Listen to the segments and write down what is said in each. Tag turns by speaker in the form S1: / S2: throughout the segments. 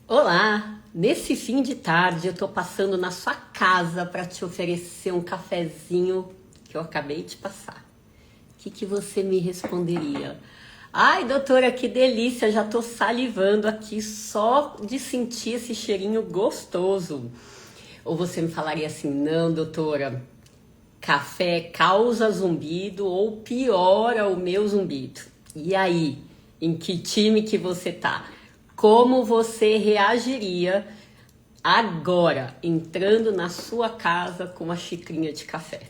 S1: Olá! Nesse fim de tarde eu tô passando na sua casa para te oferecer um cafezinho que eu acabei de passar. O que você me responderia? Ai, doutora, que delícia! Já tô salivando aqui só de sentir esse cheirinho gostoso. Ou você me falaria assim: não, doutora, café causa zumbido ou piora o meu zumbido. E aí, em que time que você tá? Como você reagiria agora, entrando na sua casa com uma xicrinha de café?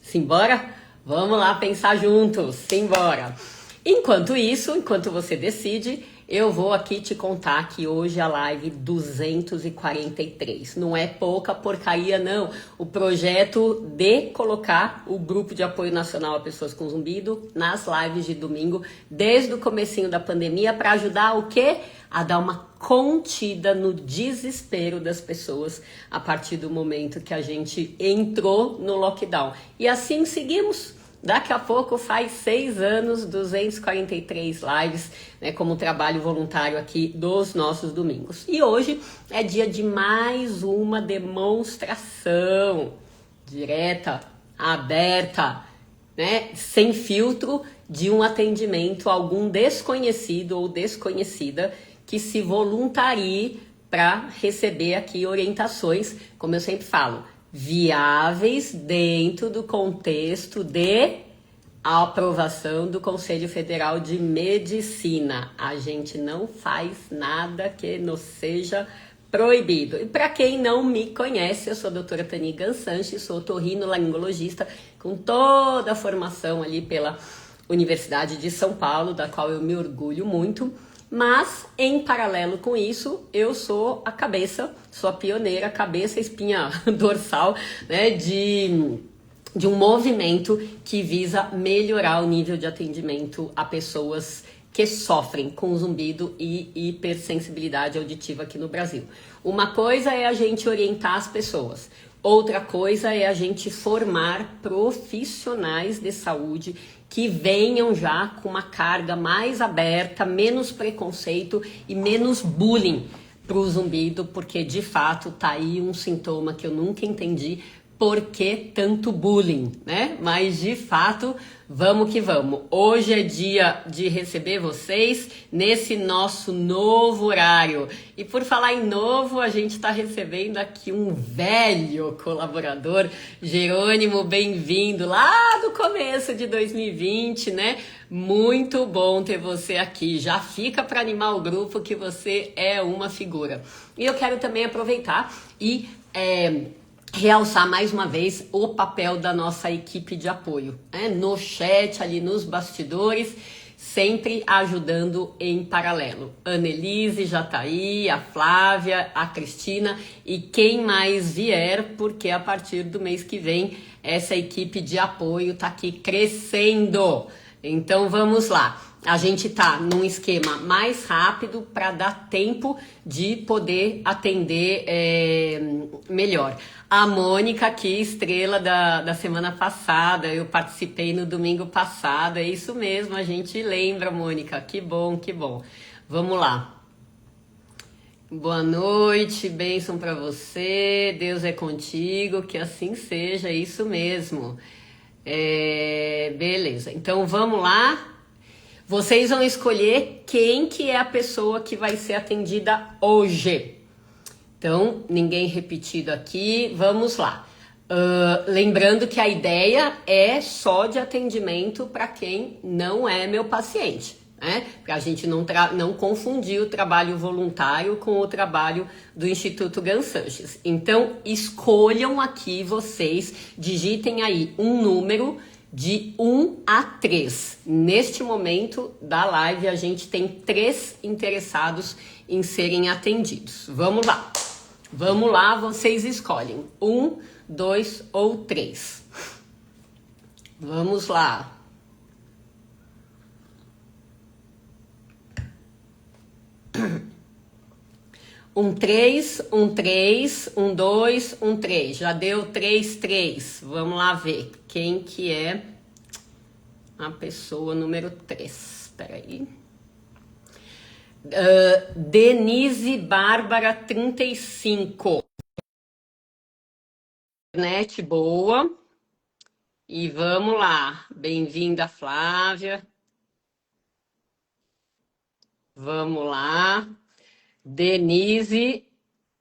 S1: Simbora? Vamos lá pensar juntos. Simbora! Enquanto isso, enquanto você decide, eu vou aqui te contar que hoje é a live 243. Não é pouca porcaria, não. O projeto de colocar o grupo de apoio nacional a pessoas com zumbido nas lives de domingo, desde o comecinho da pandemia, para ajudar o quê? A dar uma contida no desespero das pessoas a partir do momento que a gente entrou no lockdown. E assim seguimos. Daqui a pouco faz 6 anos, 243 lives, né, como trabalho voluntário aqui dos nossos domingos. E hoje é dia de mais uma demonstração direta, aberta, né, sem filtro, de um atendimento a algum desconhecido ou desconhecida que se voluntarie para receber aqui orientações, como eu sempre falo, viáveis dentro do contexto de aprovação do Conselho Federal de Medicina. A gente não faz nada que nos seja proibido. E para quem não me conhece, eu sou a doutora Tani Gansanches, sou otorrinolaringologista com toda a formação ali pela Universidade de São Paulo, da qual eu me orgulho muito. Mas, em paralelo com isso, eu sou a cabeça, sou a pioneira, cabeça, espinha dorsal, né, de um movimento que visa melhorar o nível de atendimento a pessoas que sofrem com zumbido e hipersensibilidade auditiva aqui no Brasil. Uma coisa é a gente orientar as pessoas, outra coisa é a gente formar profissionais de saúde que venham já com uma carga mais aberta, menos preconceito e menos bullying para o zumbido, porque de fato tá aí um sintoma que eu nunca entendi. Por que tanto bullying, né? Mas de fato, vamos que vamos. Hoje é dia de receber vocês nesse nosso novo horário. E por falar em novo, a gente está recebendo aqui um velho colaborador, Jerônimo, bem-vindo lá do começo de 2020, né? Muito bom ter você aqui. Já fica para animar o grupo que você é uma figura. E eu quero também aproveitar e realçar mais uma vez o papel da nossa equipe de apoio, né? No chat, ali nos bastidores, sempre ajudando em paralelo. Annelise já tá aí, a Flávia, a Cristina e quem mais vier, porque a partir do mês que vem essa equipe de apoio tá aqui crescendo. Então vamos lá. A gente tá num esquema mais rápido para dar tempo de poder atender melhor. A Mônica aqui, estrela da semana passada, eu participei no domingo passado, é isso mesmo, a gente lembra, Mônica, que bom, que bom. Vamos lá. Boa noite, bênção para você, Deus é contigo, que assim seja, é isso mesmo. Beleza, então vamos lá. Vocês vão escolher quem que é a pessoa que vai ser atendida hoje. Então, ninguém repetido aqui, vamos lá. Lembrando que a ideia é só de atendimento para quem não é meu paciente, né? Para a gente não confundir o trabalho voluntário com o trabalho do Instituto Gansanches. Então, escolham aqui vocês, digitem aí um número de 1 a 3. Neste momento da live, a gente tem 3 interessados em serem atendidos. Vamos lá. Vamos lá, vocês escolhem. 1, 2 ou 3. Vamos lá. Um 3, um 3, um 2, um 3. Já deu 3, 3. Vamos lá ver quem que é a pessoa número 3. Espera aí. Denise Bárbara 35. Internet boa. E vamos lá. Bem-vinda, Flávia. Vamos lá. Denise,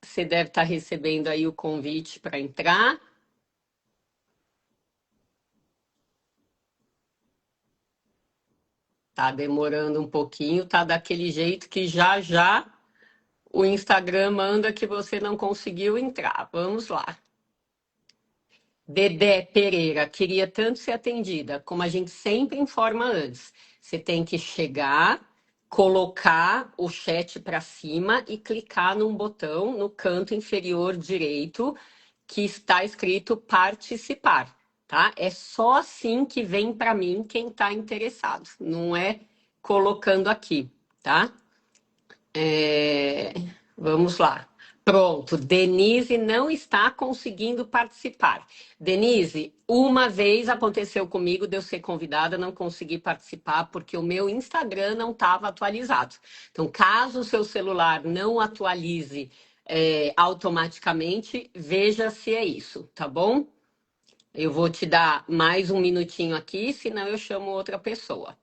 S1: você deve estar recebendo aí o convite para entrar. Tá demorando um pouquinho, tá daquele jeito que já já o Instagram manda que você não conseguiu entrar. Vamos lá. Dedé Pereira, queria tanto ser atendida, como a gente sempre informa antes. Você tem que chegar, colocar o chat para cima e clicar num botão no canto inferior direito que está escrito participar, tá? É só assim que vem para mim quem está interessado, não é colocando aqui, tá? Vamos lá. Pronto, Denise não está conseguindo participar. Denise, uma vez aconteceu comigo de eu ser convidada, não consegui participar porque o meu Instagram não estava atualizado. Então, caso o seu celular não atualize automaticamente, veja se é isso, tá bom? Eu vou te dar mais um minutinho aqui, senão eu chamo outra pessoa.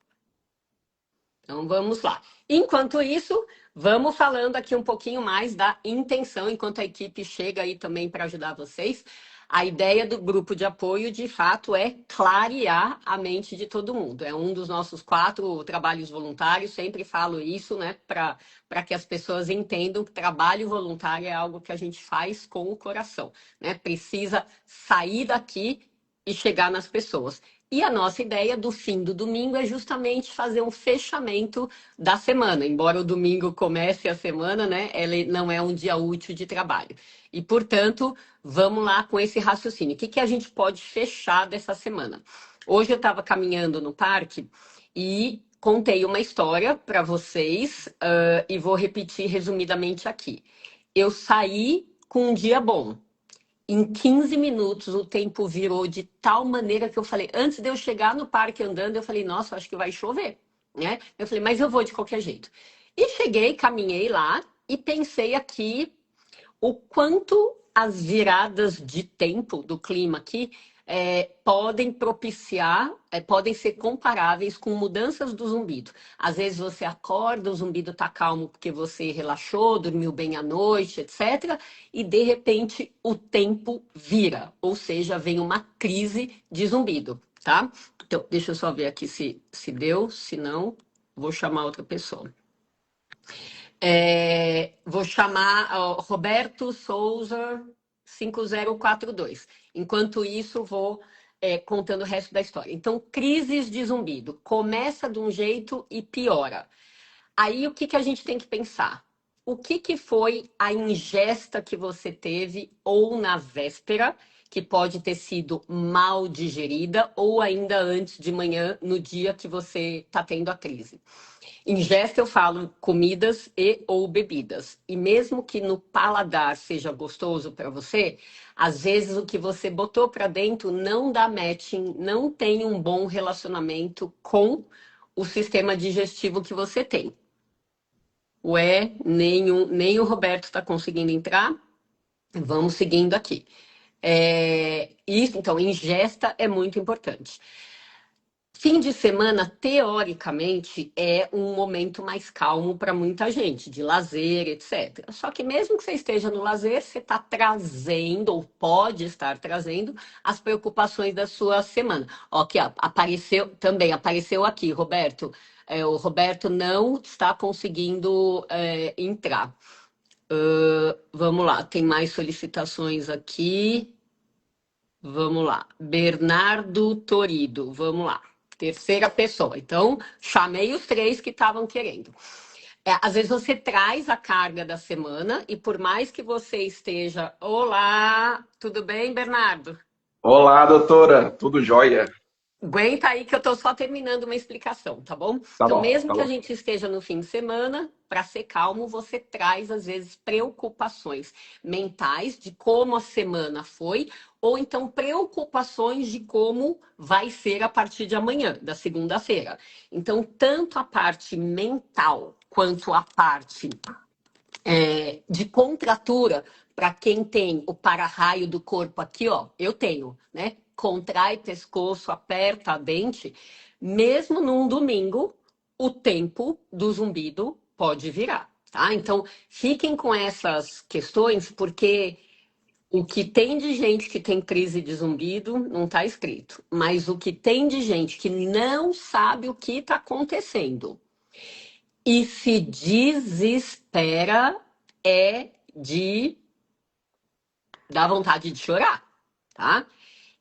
S1: Então vamos lá. Enquanto isso, vamos falando aqui um pouquinho mais da intenção, enquanto a equipe chega aí também para ajudar vocês. A ideia do grupo de apoio, de fato, é clarear a mente de todo mundo. É um dos nossos 4 trabalhos voluntários, sempre falo isso, né, para que as pessoas entendam que trabalho voluntário é algo que a gente faz com o coração, né? Precisa sair daqui e chegar nas pessoas. E a nossa ideia do fim do domingo é justamente fazer um fechamento da semana. Embora o domingo comece a semana, né? Ele não é um dia útil de trabalho. E, portanto, vamos lá com esse raciocínio. O que a gente pode fechar dessa semana? Hoje eu estava caminhando no parque e contei uma história para vocês e vou repetir resumidamente aqui. Eu saí com um dia bom. Em 15 minutos o tempo virou de tal maneira que eu falei, antes de eu chegar no parque andando, eu falei, nossa, acho que vai chover, né? Eu falei, mas eu vou de qualquer jeito. E cheguei, caminhei lá e pensei aqui o quanto as viradas de tempo do clima aqui podem propiciar, podem ser comparáveis com mudanças do zumbido. Às vezes você acorda, o zumbido está calmo porque você relaxou, dormiu bem à noite, etc. E de repente o tempo vira, ou seja, vem uma crise de zumbido, tá? Então, deixa eu só ver aqui se deu, se não, vou chamar outra pessoa. Vou chamar Roberto Souza 5042. Enquanto isso, vou contando o resto da história. Então, crises de zumbido. Começa de um jeito e piora. Aí, o que a gente tem que pensar? O que foi a ingesta que você teve ou na véspera, que pode ter sido mal digerida, ou ainda antes de manhã, no dia que você está tendo a crise? Ingesta, eu falo comidas e ou bebidas. E mesmo que no paladar seja gostoso para você, às vezes o que você botou para dentro não dá matching, não tem um bom relacionamento com o sistema digestivo que você tem. Nem o Roberto está conseguindo entrar. Vamos seguindo aqui. Isso, então, ingesta é muito importante. Fim de semana, teoricamente, é um momento mais calmo para muita gente, de lazer, etc. Só que mesmo que você esteja no lazer, você está trazendo, ou pode estar trazendo, as preocupações da sua semana. Ó, aqui, ó, apareceu aqui, Roberto. O Roberto não está conseguindo entrar. Vamos lá, tem mais solicitações aqui. Vamos lá. Bernardo Torido, vamos lá. Terceira pessoa. Então, chamei os 3 que estavam querendo. Às vezes você traz a carga da semana e por mais que você esteja... Olá, tudo bem, Bernardo?
S2: Olá, doutora, tudo jóia?
S1: Aguenta aí que eu estou só terminando uma explicação, tá bom?
S2: Tá
S1: Então,
S2: bom,
S1: mesmo
S2: tá
S1: que a
S2: bom.
S1: gente esteja no fim de semana, para ser calmo, você traz, às vezes, preocupações mentais de como a semana foi, ou então preocupações de como vai ser a partir de amanhã, da segunda-feira. Então, tanto a parte mental quanto à parte de contratura, para quem tem o para-raio do corpo aqui, ó, eu tenho, né? Contrai pescoço, aperta a dente. Mesmo num domingo, o tempo do zumbido pode virar, tá? Então, fiquem com essas questões, porque o que tem de gente que tem crise de zumbido não está escrito. Mas o que tem de gente que não sabe o que está acontecendo e se desespera é de dar vontade de chorar, tá?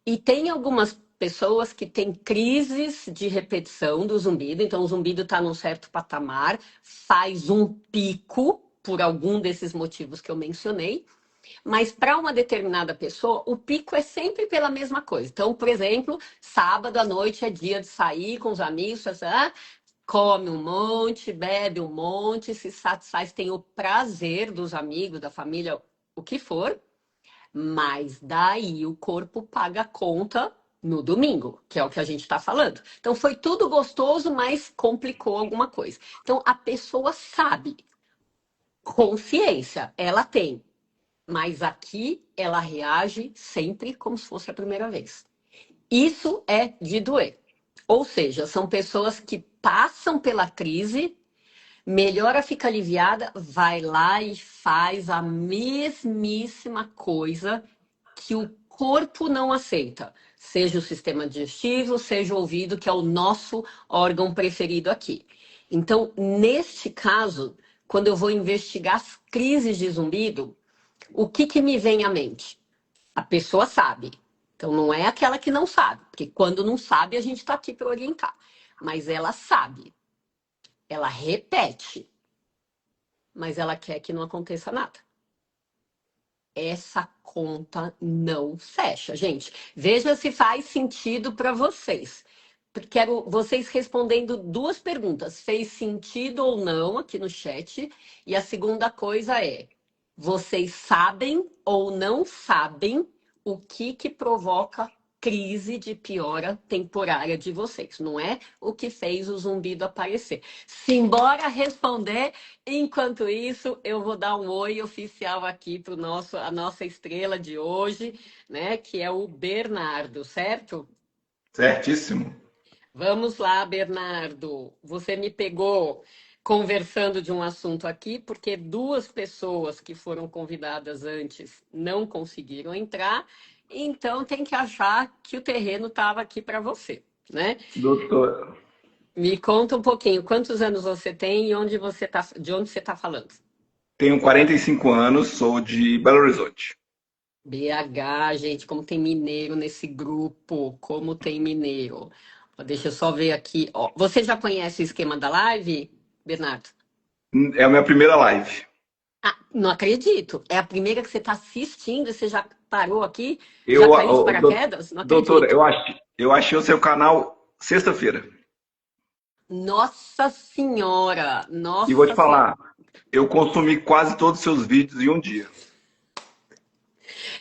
S1: E tem algumas pessoas que têm crises de repetição do zumbido, então o zumbido está num certo patamar, faz um pico por algum desses motivos que eu mencionei, mas para uma determinada pessoa, o pico é sempre pela mesma coisa. Então, por exemplo, sábado à noite é dia de sair com os amigos, come um monte, bebe um monte, se satisfaz, tem o prazer dos amigos, da família, o que for, mas daí o corpo paga a conta no domingo, que é o que a gente está falando. Então foi tudo gostoso, mas complicou alguma coisa. Então a pessoa sabe, consciência ela tem, mas aqui ela reage sempre como se fosse a primeira vez. Isso é de doer. Ou seja, são pessoas que passam pela crise, melhora, fica aliviada, vai lá e faz a mesmíssima coisa que o corpo não aceita. Seja o sistema digestivo, seja o ouvido, que é o nosso órgão preferido aqui. Então, neste caso, quando eu vou investigar as crises de zumbido, o que me vem à mente? A pessoa sabe. Então, não é aquela que não sabe, porque quando não sabe, a gente está aqui para orientar. Mas ela sabe, ela repete, mas ela quer que não aconteça nada. Essa conta não fecha, gente. Veja se faz sentido para vocês. Quero vocês respondendo duas perguntas. Fez sentido ou não aqui no chat? E a segunda coisa é: vocês sabem ou não sabem o que provoca crise de piora temporária de vocês? Não é o que fez o zumbido aparecer. Simbora responder. Enquanto isso, eu vou dar um oi oficial aqui para a nossa estrela de hoje, né? Que é o Bernardo, certo?
S2: Certíssimo.
S1: Vamos lá, Bernardo. Você me pegou conversando de um assunto aqui, porque duas pessoas que foram convidadas antes não conseguiram entrar, então tem que achar que o terreno estava aqui para você, né?
S2: Doutor,
S1: Me conta um pouquinho, quantos anos você tem e de onde você está falando?
S2: tenho 45 anos, sou de Belo Horizonte.
S1: BH, gente, como tem mineiro nesse grupo, como tem mineiro. Ó, deixa eu só ver aqui. Ó, você já conhece o esquema da live, Bernardo?
S2: É a minha primeira live.
S1: Ah, não acredito. É a primeira que você está assistindo e você já parou aqui? Já
S2: Eu,
S1: caiu de
S2: ô,
S1: paraquedas? Não
S2: doutora,
S1: acredito.
S2: eu achei o seu canal sexta-feira.
S1: Nossa Senhora!
S2: E vou te
S1: Nossa Senhora!
S2: falar, eu consumi quase todos os seus vídeos em um dia.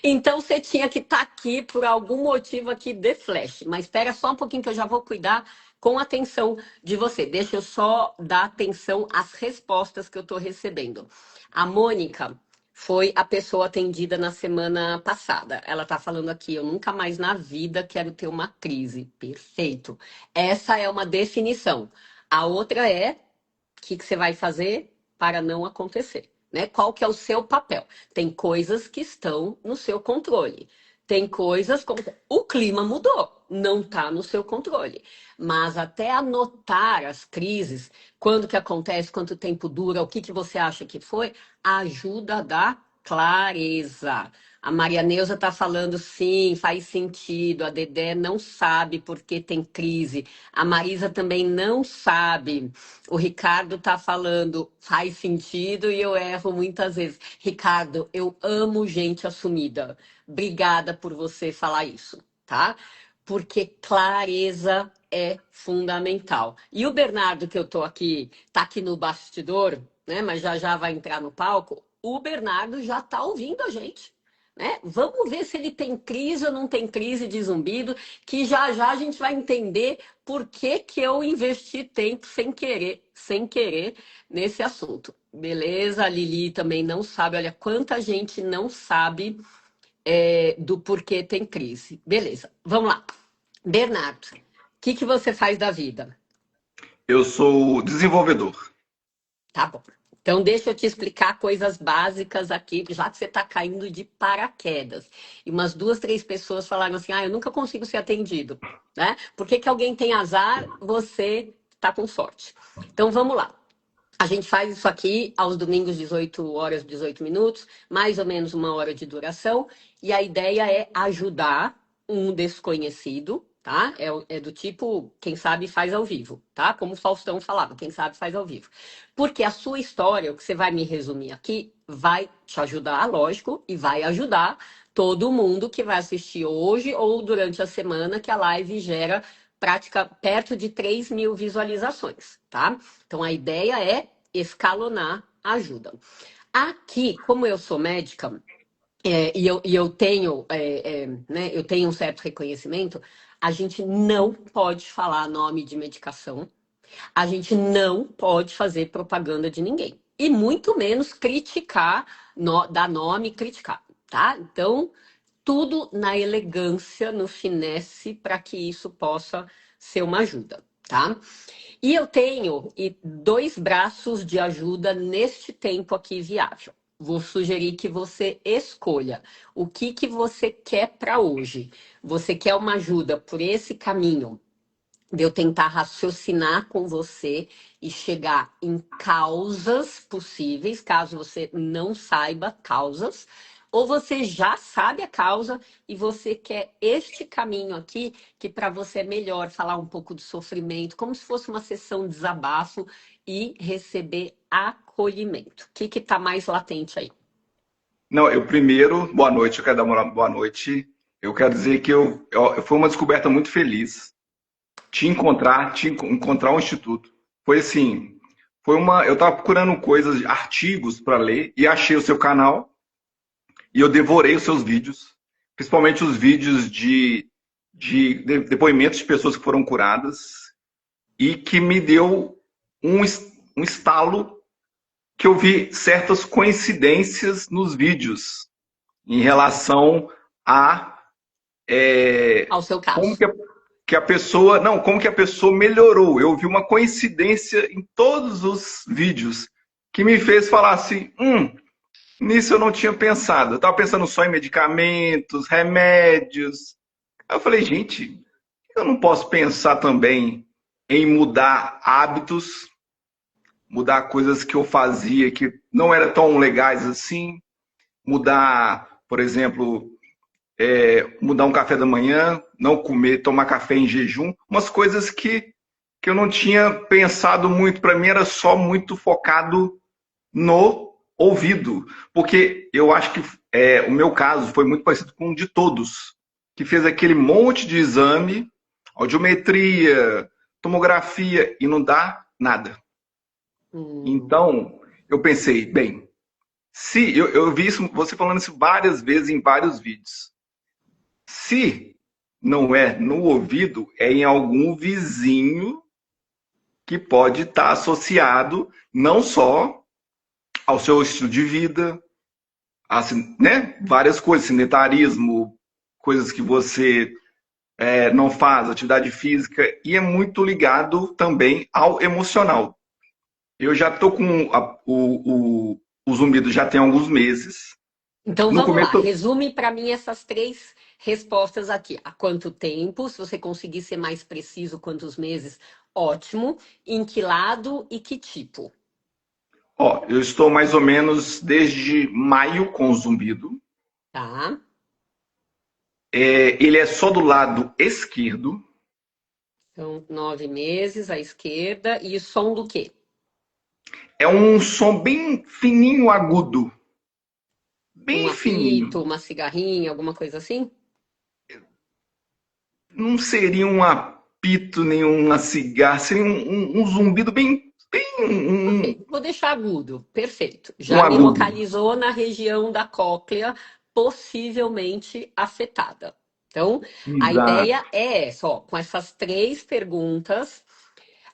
S1: Então você tinha que estar aqui por algum motivo aqui de flash. Mas espera só um pouquinho que eu já vou cuidar com a atenção de você. Deixa eu só dar atenção às respostas que eu estou recebendo. A Mônica foi a pessoa atendida na semana passada. Ela está falando aqui, eu nunca mais na vida quero ter uma crise. Perfeito. Essa é uma definição. A outra é que você vai fazer para não acontecer, né? Qual que é o seu papel? Tem coisas que estão no seu controle. Tem coisas como o clima mudou, não está no seu controle. Mas até anotar as crises, quando que acontece, quanto tempo dura, o que você acha que foi, ajuda a dar clareza. A Maria Neuza está falando sim, faz sentido. A Dedé não sabe por que tem crise. A Marisa também não sabe. O Ricardo está falando, faz sentido e eu erro muitas vezes. Ricardo, eu amo gente assumida. Obrigada por você falar isso, tá? Porque clareza é fundamental. E o Bernardo, que eu tô aqui, tá aqui no bastidor, né? Mas já já vai entrar no palco. O Bernardo já tá ouvindo a gente. né? Vamos ver se ele tem crise ou não tem crise de zumbido, que já já a gente vai entender por que que eu investi tempo sem querer nesse assunto. Beleza? A Lili também não sabe. Olha quanta gente não sabe do porquê tem crise. Beleza, vamos lá. Bernardo, o que você faz da vida?
S2: Eu sou desenvolvedor.
S1: Tá bom. Então, deixa eu te explicar coisas básicas aqui, já que você está caindo de paraquedas. E umas duas, três pessoas falaram assim: ah, eu nunca consigo ser atendido, né? Por que que alguém tem azar, você está com sorte? Então, vamos lá. A gente faz isso aqui aos domingos, 18 horas, 18 minutos, mais ou menos 1 hora de duração. E a ideia é ajudar um desconhecido, tá? É do tipo, quem sabe faz ao vivo, tá? Como o Faustão falava, quem sabe faz ao vivo. Porque a sua história, o que você vai me resumir aqui, vai te ajudar, lógico, e vai ajudar todo mundo que vai assistir hoje ou durante a semana que a live gera perto de 3.000 visualizações, tá? Então a ideia é escalonar a ajuda. Aqui, como eu sou médica, e eu tenho, né, eu tenho um certo reconhecimento, a gente não pode falar nome de medicação, a gente não pode fazer propaganda de ninguém. E muito menos criticar, dar nome e criticar, tá? Então, tudo na elegância, no finesse, para que isso possa ser uma ajuda, tá? E eu tenho dois braços de ajuda neste tempo aqui viável. Vou sugerir que você escolha o que você quer para hoje. Você quer uma ajuda por esse caminho de eu tentar raciocinar com você e chegar em causas possíveis, caso você não saiba causas, ou você já sabe a causa e você quer este caminho aqui, que para você é melhor falar um pouco do sofrimento, como se fosse uma sessão de desabafo e receber acolhimento. O que está mais latente aí?
S2: Não, eu primeiro, boa noite, eu quero dar uma boa noite. Eu quero dizer que foi uma descoberta muito feliz te encontrar um instituto. Foi assim, eu estava procurando coisas, artigos para ler e achei o seu canal e eu devorei os seus vídeos, principalmente os vídeos de depoimentos de pessoas que foram curadas e que me deu um estalo que eu vi certas coincidências nos vídeos em relação a
S1: Ao seu
S2: como
S1: caso.
S2: que a pessoa, não, como que a pessoa melhorou. Eu vi uma coincidência em todos os vídeos que me fez falar assim, nisso eu não tinha pensado. Eu estava pensando só em medicamentos, remédios. Aí eu falei, gente, eu não posso pensar também em mudar hábitos, mudar coisas que eu fazia que não eram tão legais assim, mudar, por exemplo, mudar um café da manhã, não comer, tomar café em jejum, umas coisas que eu não tinha pensado muito. Para mim era só muito focado no ouvido, porque eu acho que o meu caso foi muito parecido com o de todos, que fez aquele monte de exame, audiometria, tomografia, e não dá nada.
S1: Hum.
S2: Então, eu pensei, bem, se eu vi isso, você falando isso várias vezes em vários vídeos. Se não é no ouvido, é em algum vizinho que pode estar associado não só ao seu estilo de vida, assim, né? Várias coisas, sedentarismo, coisas que você não faz, atividade física, e é muito ligado também ao emocional. Eu já estou com o zumbido já tem alguns meses.
S1: Então
S2: No
S1: vamos lá,
S2: começo,
S1: resume para mim essas três respostas aqui. Há quanto tempo? Se você conseguir ser mais preciso, quantos meses? Ótimo. Em que lado e que tipo?
S2: eu estou mais ou menos desde maio com o zumbido.
S1: Tá?
S2: Ele é só do lado esquerdo.
S1: Então, 9 meses à esquerda. E som do quê?
S2: É um som bem fininho, agudo.
S1: Um
S2: Bem
S1: apito,
S2: fininho.
S1: uma cigarrinha, alguma coisa assim?
S2: Não seria um apito, nem uma cigarra. Seria um zumbido bem
S1: Ok, vou deixar agudo. Perfeito.
S2: um
S1: Já me
S2: agudo.
S1: localizou na região da cóclea. possivelmente afetada. Então, a
S2: Exato.
S1: ideia é essa, ó, com essas 3 perguntas,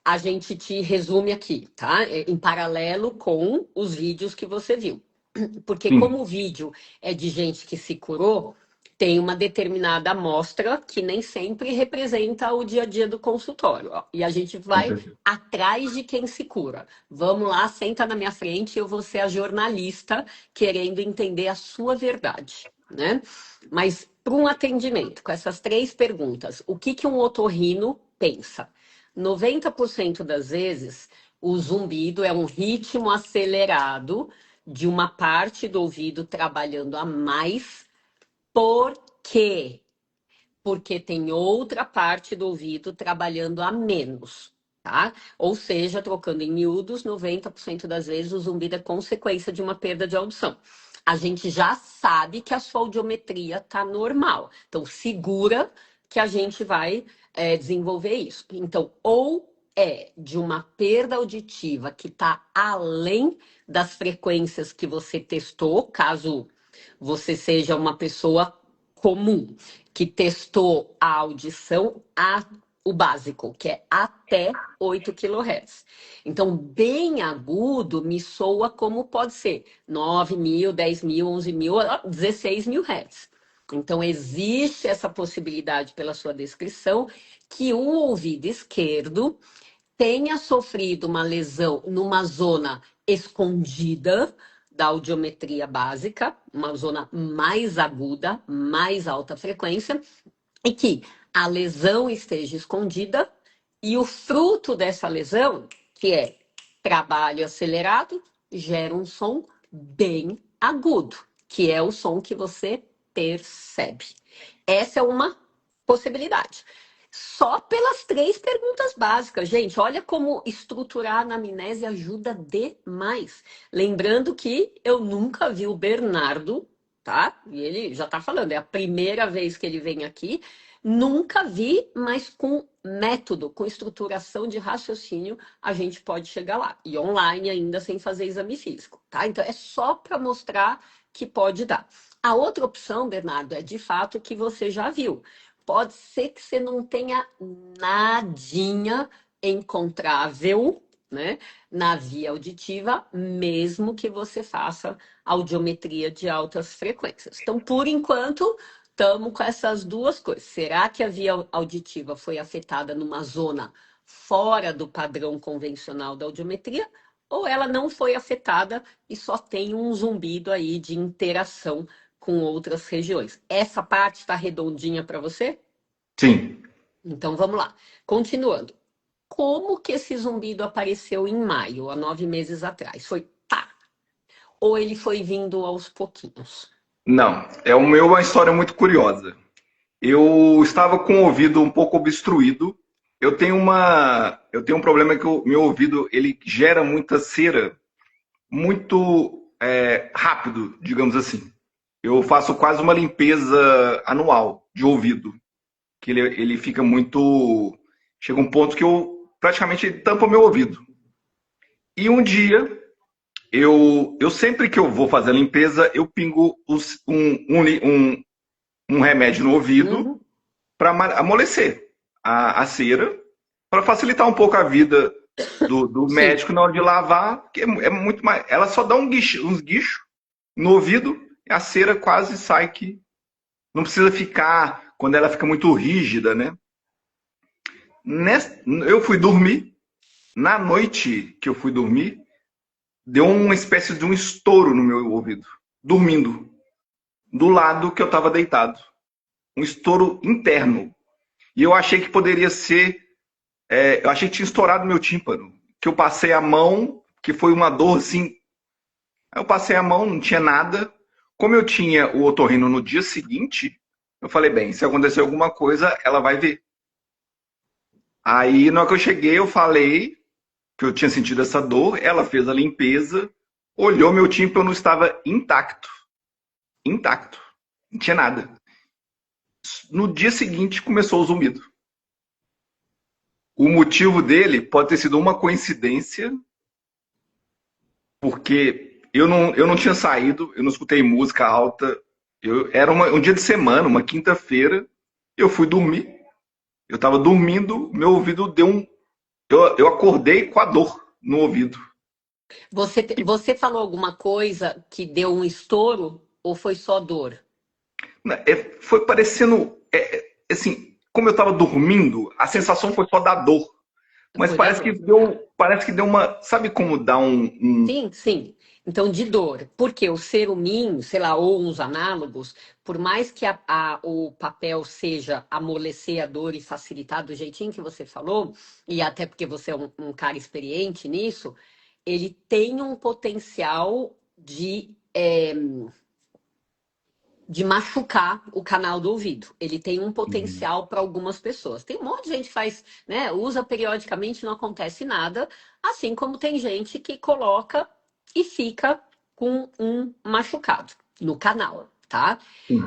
S1: a gente te resume aqui, tá? Em paralelo com os vídeos que você viu. Porque como
S2: Sim,
S1: o vídeo é de gente que se curou, tem uma determinada amostra que nem sempre representa o dia a dia do consultório. Ó. E a gente
S2: com
S1: vai
S2: certeza.
S1: atrás de quem se cura. Vamos lá, senta na minha frente, eu vou ser a jornalista querendo entender a sua verdade, né? Mas para um atendimento, com essas 3 perguntas, o que um otorrino pensa? 90% das vezes, o zumbido é um ritmo acelerado de uma parte do ouvido trabalhando a mais. Por quê? Porque tem outra parte do ouvido trabalhando a menos, tá? Ou seja, trocando em miúdos, 90% das vezes o zumbido é consequência de uma perda de audição. A gente já sabe que a sua audiometria está normal. Então, segura que a gente vai desenvolver isso. Então, ou é de uma perda auditiva que está além das frequências que você testou, caso você seja uma pessoa comum que testou a audição, o básico, que é até 8 kHz. Então, bem agudo me soa como pode ser 9.000, 10.000, 11.000, 16.000 Hz. Então, existe essa possibilidade, pela sua descrição, que o ouvido esquerdo tenha sofrido uma lesão numa zona escondida da audiometria básica, uma zona mais aguda, mais alta frequência, e que a lesão esteja escondida e o fruto dessa lesão, que é trabalho acelerado, gera um som bem agudo, que é o som que você percebe. Essa é uma possibilidade. Só pelas 3 perguntas básicas, gente. Olha como estruturar a anamnese ajuda demais. Lembrando que eu nunca vi o Bernardo, tá? E ele já tá falando, é a primeira vez que ele vem aqui. Nunca vi, mas com método, com estruturação de raciocínio, a gente pode chegar lá. E online ainda sem fazer exame físico, tá? Então é só para mostrar que pode dar. A outra opção, Bernardo, é de fato que você já viu. Pode ser que você não tenha nadinha encontrável, né, na via auditiva, mesmo que você faça audiometria de altas frequências. Então, por enquanto, estamos com essas 2 coisas. Será que a via auditiva foi afetada numa zona fora do padrão convencional da audiometria? Ou ela não foi afetada e só tem um zumbido aí de interação com outras regiões? Essa parte está redondinha para você?
S2: Sim.
S1: Então vamos lá. Continuando. Como que esse zumbido apareceu em maio, há 9 meses atrás? Foi pá? Ou ele foi vindo aos pouquinhos?
S2: Não, é uma história muito curiosa. Eu estava com o ouvido um pouco obstruído. Eu tenho um problema que o meu ouvido ele gera muita cera muito rápido, digamos assim. Eu faço quase uma limpeza anual de ouvido, que ele fica muito. Chega um ponto que eu praticamente tampa meu ouvido. E um dia, eu sempre que eu vou fazer a limpeza, eu pingo um remédio no ouvido
S1: Uhum.
S2: para amolecer a cera, para facilitar um pouco a vida do
S1: Sim.
S2: médico na hora de lavar, que é muito mais. Ela só dá uns guichos no ouvido e a cera quase sai que não precisa ficar quando ela fica muito rígida, né? Eu fui dormir, na noite que eu fui dormir, deu uma espécie de um estouro no meu ouvido, dormindo, do lado que eu estava deitado. Um estouro interno. E eu achei que poderia ser. Eu achei que tinha estourado meu tímpano. Que eu passei a mão, que foi uma dor assim. Aí eu passei a mão, não tinha nada. Como eu tinha o otorrino no dia seguinte, eu falei, bem, se acontecer alguma coisa, ela vai ver. Aí, na hora que eu cheguei, eu falei que eu tinha sentido essa dor, ela fez a limpeza, olhou, meu tímpano estava intacto. Intacto. Não tinha nada. No dia seguinte, começou o zumbido. O motivo dele pode ter sido uma coincidência, porque eu não tinha saído, eu não escutei música alta, Era um dia de semana, uma quinta-feira, eu fui dormir. Eu estava dormindo, meu ouvido deu um. Eu acordei com a dor no ouvido.
S1: Você falou alguma coisa que deu um estouro ou foi só dor?
S2: Foi parecendo. Assim, como eu estava dormindo, a sensação foi só da dor. Mas
S1: Foi da dor.
S2: parece que deu uma. Sabe como dá um.
S1: Sim, sim. Então, de dor. Porque o cerumin, sei lá, ou uns análogos, por mais que o papel seja amolecer a dor e facilitar do jeitinho que você falou, e até porque você é um cara experiente nisso, ele tem um potencial de machucar o canal do ouvido. Ele tem um potencial para algumas pessoas. Tem um monte de gente que faz, né, usa periodicamente, não acontece nada, assim como tem gente que coloca e fica com um machucado no canal, tá?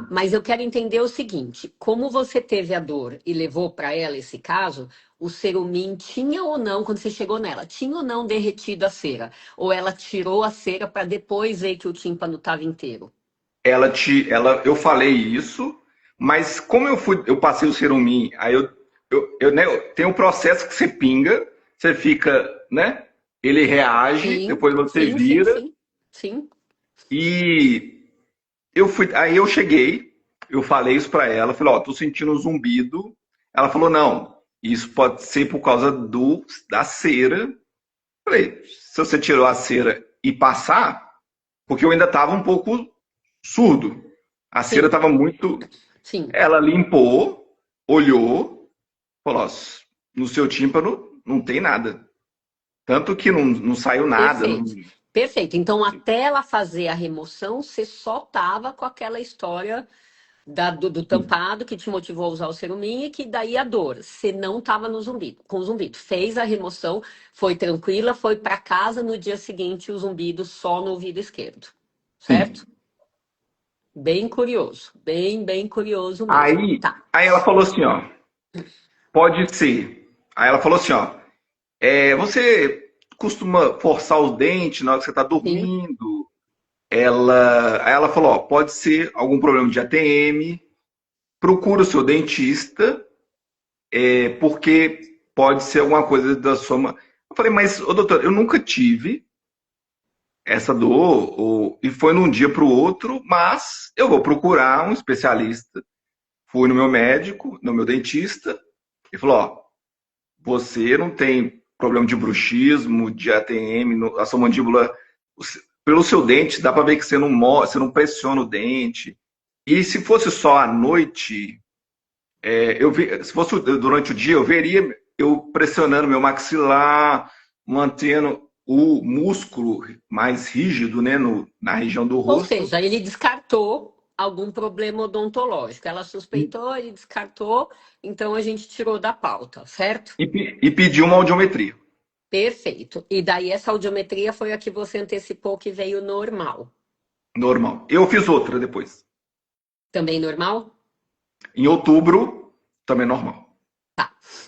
S1: Mas eu quero entender o seguinte, como você teve a dor e levou para ela esse caso, o cerumin tinha ou não, quando você chegou nela, tinha ou não derretido a cera? Ou ela tirou a cera para depois ver que o tímpano estava inteiro?
S2: Eu falei isso, mas como eu passei o Serumin, aí né, tem um processo que você pinga, você fica, né? Ele reage,
S1: Sim,
S2: depois você
S1: sim, sim,
S2: vira
S1: sim, sim,
S2: e aí eu cheguei, eu falei isso pra ela, falei, ó, tô sentindo um zumbido. Ela falou, não, isso pode ser por causa da cera. Falei, se você tirou a cera e passar, porque eu ainda tava um pouco surdo. A cera
S1: sim,
S2: estava muito.
S1: sim,
S2: Ela limpou, olhou, falou: ó, no seu tímpano não tem nada. Tanto que não saiu nada.
S1: perfeito, perfeito. Então, até ela fazer a remoção, você só tava com aquela história do tampado que te motivou a usar o cerumin e que daí a dor. Você não tava no zumbido, com o zumbido. Fez a remoção, foi tranquila, foi para casa no dia seguinte o zumbido só no ouvido esquerdo, certo?
S2: Sim.
S1: Bem curioso, bem curioso mesmo.
S2: Aí,
S1: Tá.
S2: aí ela falou assim: ó, pode ser. Aí ela falou assim: ó, você costuma forçar os dentes na hora que você está
S1: Sim,
S2: dormindo? Aí ela falou: ó, pode ser algum problema de ATM, procura o seu dentista, porque pode ser alguma coisa da sua. Eu falei, mas, ô, doutor, eu nunca tive essa dor, e foi num dia para o outro, mas eu vou procurar um especialista. Fui no meu médico, no meu dentista, e falou: ó, você não tem problema de bruxismo, de ATM, a sua mandíbula, pelo seu dente, dá para ver que você não pressiona o dente. E se fosse só à noite, se fosse durante o dia, eu veria eu pressionando meu maxilar, mantendo o músculo mais rígido, né, na região do
S1: ou
S2: rosto.
S1: seja, ele descartou algum problema odontológico. Ela suspeitou, ele descartou, então a gente tirou da pauta, certo?
S2: E pediu uma audiometria.
S1: Perfeito. E daí essa audiometria foi a que você antecipou que veio normal.
S2: Normal. Eu fiz outra depois.
S1: Também normal?
S2: Em outubro, também normal.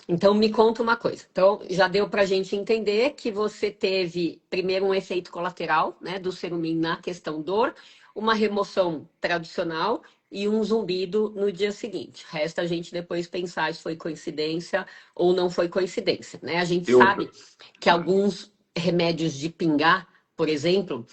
S1: Então me conta uma coisa. Então já deu para a gente entender que você teve primeiro um efeito colateral, né, do cerumin na questão dor, uma remoção tradicional e um zumbido no dia seguinte. Resta a gente depois pensar se foi coincidência ou não foi coincidência, né? A gente
S2: Eu,
S1: sabe que alguns remédios de pingar, por exemplo,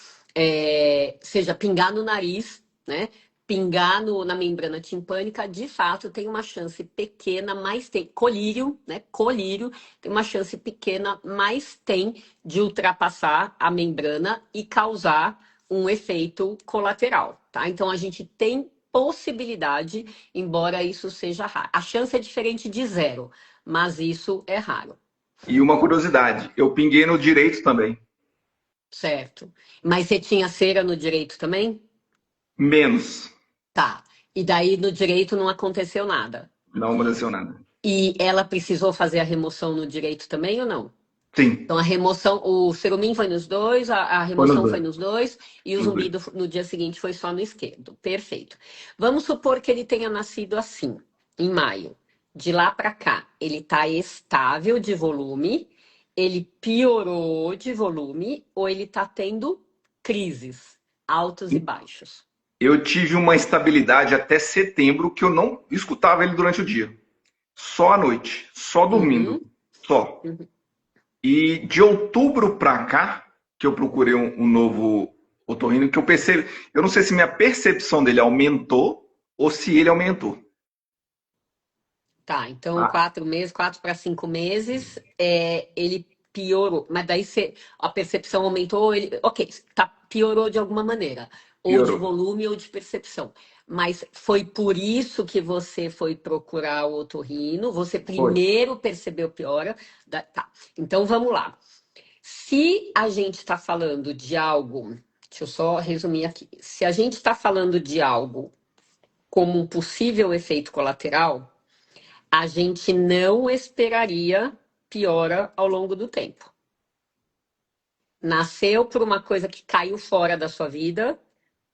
S1: seja pingar no nariz, né? Pingar na membrana timpânica, de fato, tem uma chance pequena, mas tem colírio, né? Colírio tem uma chance pequena, mas tem de ultrapassar a membrana e causar um efeito colateral, tá? Então a gente tem possibilidade, embora isso seja raro. A chance é diferente de zero, mas isso é raro,
S2: e uma curiosidade, eu pinguei no direito também.
S1: certo? Mas você tinha cera no direito também?
S2: Menos.
S1: Tá. E daí no direito não aconteceu nada.
S2: Não aconteceu nada.
S1: E ela precisou fazer a remoção no direito também ou não?
S2: Sim,
S1: Então a remoção, o cerumin foi nos dois, a
S2: foi nos
S1: remoção foi
S2: dois.
S1: nos dois e o
S2: Nos dois.
S1: zumbido no dia seguinte foi só no esquerdo. Perfeito. Vamos supor que ele tenha nascido assim, em maio. De lá para cá, ele está estável de volume, ele piorou de volume ou ele está tendo crises, altos e baixos.
S2: eu tive uma estabilidade até setembro que eu não escutava ele durante o dia. Só à noite, só dormindo,
S1: Uhum,
S2: só.
S1: uhum.
S2: E de outubro para cá, que eu procurei um novo otorrino, que eu percebi, eu não sei se minha percepção dele aumentou ou se ele aumentou.
S1: Tá, então
S2: Tá?
S1: 4 meses, 4 para 5 meses, ele piorou. Mas daí a percepção aumentou, ele, ok, tá, piorou de alguma maneira, ou de
S2: Piorou.
S1: volume ou de percepção. Mas foi por isso que você foi procurar o otorrino? Você
S2: Foi.
S1: primeiro percebeu piora? Tá, então vamos lá. Se a gente está falando de algo, deixa eu só resumir aqui. Se a gente está falando de algo como um possível efeito colateral, a gente não esperaria piora ao longo do tempo. Nasceu por uma coisa que caiu fora da sua vida,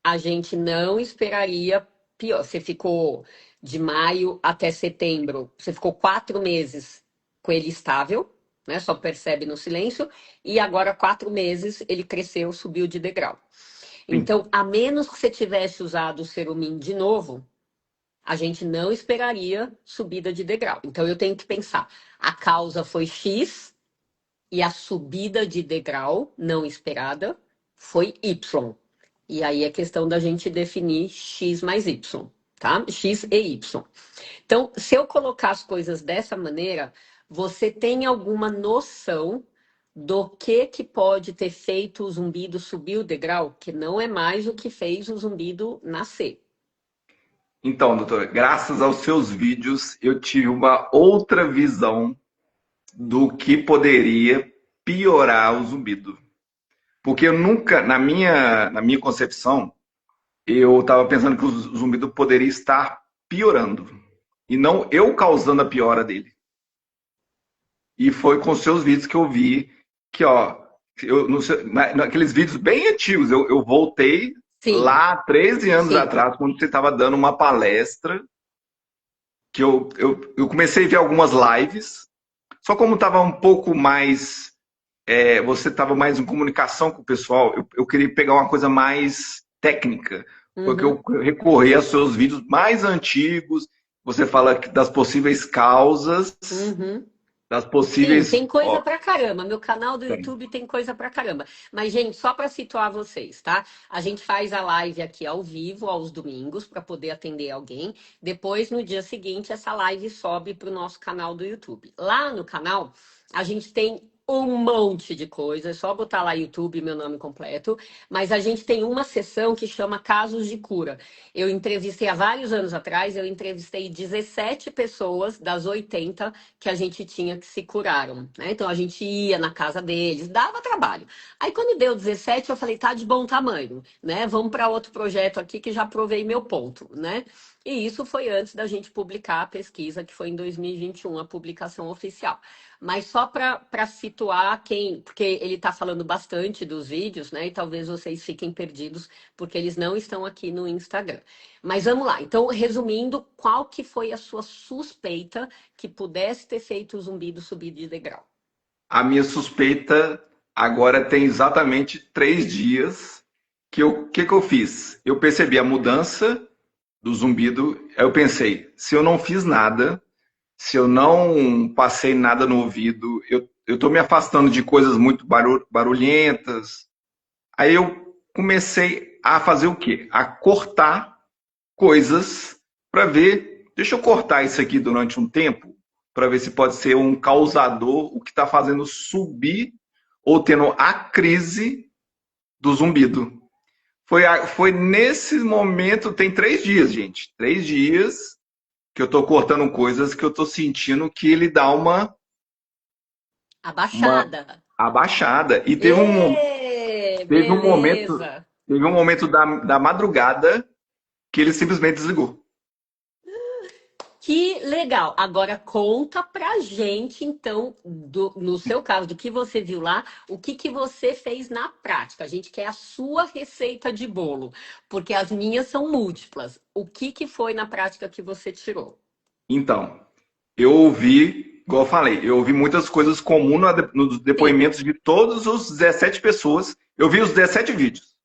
S1: a gente não esperaria pior. Você ficou de maio até setembro, você ficou 4 meses com ele estável, né? Só percebe no silêncio, e agora 4 meses ele cresceu, subiu de degrau.
S2: Sim.
S1: Então, a menos que você tivesse usado o Cerumin de novo, a gente não esperaria subida de degrau. Então eu tenho que pensar, a causa foi X e a subida de degrau não esperada foi Y. E aí é questão da gente definir X mais Y, tá? X e Y. Então, se eu colocar as coisas dessa maneira, você tem alguma noção do que pode ter feito o zumbido subir o degrau, que não é mais o que fez o zumbido nascer.
S2: Então, doutor, graças aos seus vídeos, eu tive uma outra visão do que poderia piorar o zumbido. Porque eu nunca, na minha concepção, eu estava pensando que o zumbido poderia estar piorando. E não eu causando a piora dele. E foi com seus vídeos que eu vi que, ó, naqueles vídeos bem antigos, eu voltei
S1: Sim,
S2: lá 13 anos
S1: sim.
S2: atrás, quando você estava dando uma palestra, que eu comecei a ver algumas lives, só como estava um pouco mais, você estava mais em comunicação com o pessoal, eu queria pegar uma coisa mais técnica, porque eu
S1: Uhum.
S2: recorri aos seus vídeos mais antigos, você fala das possíveis causas,
S1: Uhum.
S2: das
S1: Sim,
S2: possíveis.
S1: tem coisa
S2: Ó,
S1: pra caramba. Meu canal do
S2: tem.
S1: YouTube tem coisa pra caramba. Mas, gente, só pra situar vocês, tá? A gente faz a live aqui ao vivo, aos domingos, pra poder atender alguém. Depois, no dia seguinte, essa live sobe pro nosso canal do YouTube. Lá no canal, a gente tem um monte de coisa. É só botar lá YouTube, meu nome completo. Mas a gente tem uma seção que chama Casos de Cura. Eu entrevistei há vários anos atrás, eu entrevistei 17 pessoas das 80 que a gente tinha que se curaram, né? Então a gente ia na casa deles, dava trabalho. Aí quando deu 17, eu falei, tá de bom tamanho, né? Vamos para outro projeto aqui que já provei meu ponto, né? E isso foi antes da gente publicar a pesquisa, que foi em 2021, a publicação oficial. Mas só para situar quem, porque ele está falando bastante dos vídeos, né? E talvez vocês fiquem perdidos, porque eles não estão aqui no Instagram. Mas vamos lá. Então, resumindo, qual que foi a sua suspeita que pudesse ter feito o zumbido subir de degrau?
S2: A minha suspeita agora tem exatamente 3 dias que eu fiz? Eu percebi a mudança do zumbido. Aí eu pensei, se eu não fiz nada, se eu não passei nada no ouvido, eu estou me afastando de coisas muito barulhentas. Aí eu comecei a fazer o quê? A cortar coisas para ver. Deixa eu cortar isso aqui durante um tempo, para ver se pode ser um causador, o que está fazendo subir ou tendo a crise do zumbido. Foi nesse momento, tem 3 dias, gente. 3 dias que eu estou cortando coisas que eu estou sentindo que ele dá uma
S1: Abaixada.
S2: abaixada. E teve um momento,
S1: Beleza.
S2: teve um momento da madrugada que ele simplesmente desligou.
S1: Que legal. Agora conta pra gente, então, no seu caso, do que você viu lá, o que você fez na prática. A gente quer a sua receita de bolo, porque as minhas são múltiplas. O que foi na prática que você tirou?
S2: Então, eu ouvi, igual eu falei, eu ouvi muitas coisas comuns nos
S1: Sim.
S2: depoimentos de todos os 17 pessoas. Eu vi os 17 vídeos.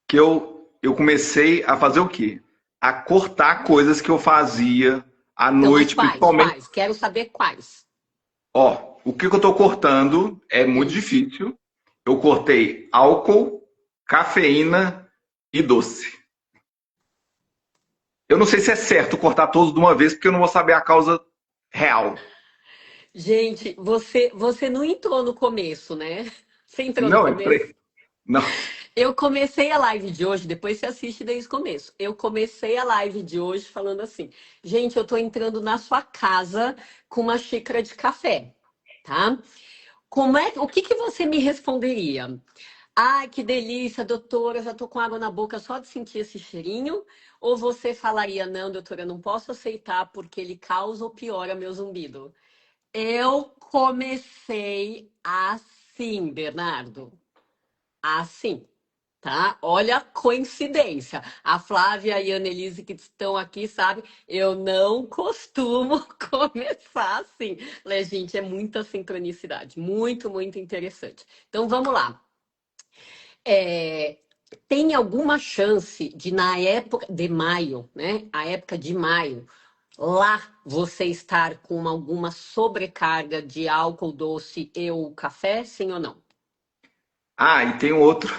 S2: Que eu eu comecei a fazer o quê? A cortar coisas que eu fazia à
S1: Então, mas
S2: noite,
S1: quais?
S2: principalmente.
S1: Quais? Quero saber quais.
S2: Ó, o que eu estou cortando é muito
S1: Hum.
S2: difícil. Eu cortei álcool, cafeína e doce. Eu não sei se é certo cortar todos de uma vez, porque eu não vou saber a causa real.
S1: Gente, você não entrou no começo, né? Você entrou no
S2: Não,
S1: começo?
S2: entrei. Não.
S1: Eu comecei a live de hoje, depois você assiste desde o começo. Eu comecei a live de hoje falando assim: gente, eu tô entrando na sua casa com uma xícara de café, tá? O que que você me responderia? Ai, que delícia, doutora, já tô com água na boca só de sentir esse cheirinho? Ou você falaria, não, doutora, eu não posso aceitar porque ele causa ou piora meu zumbido? Eu comecei assim, Bernardo. Assim, tá? Olha a coincidência. A Flávia e a Annelise que estão aqui, sabe? Eu não costumo começar assim. Né, gente, é muita sincronicidade. Muito, muito interessante. Então, vamos lá. É, tem alguma chance de, na época de maio, né? A época de maio, lá você estar com alguma sobrecarga de álcool doce e ou café, sim ou não?
S2: Ah, e tem um outro.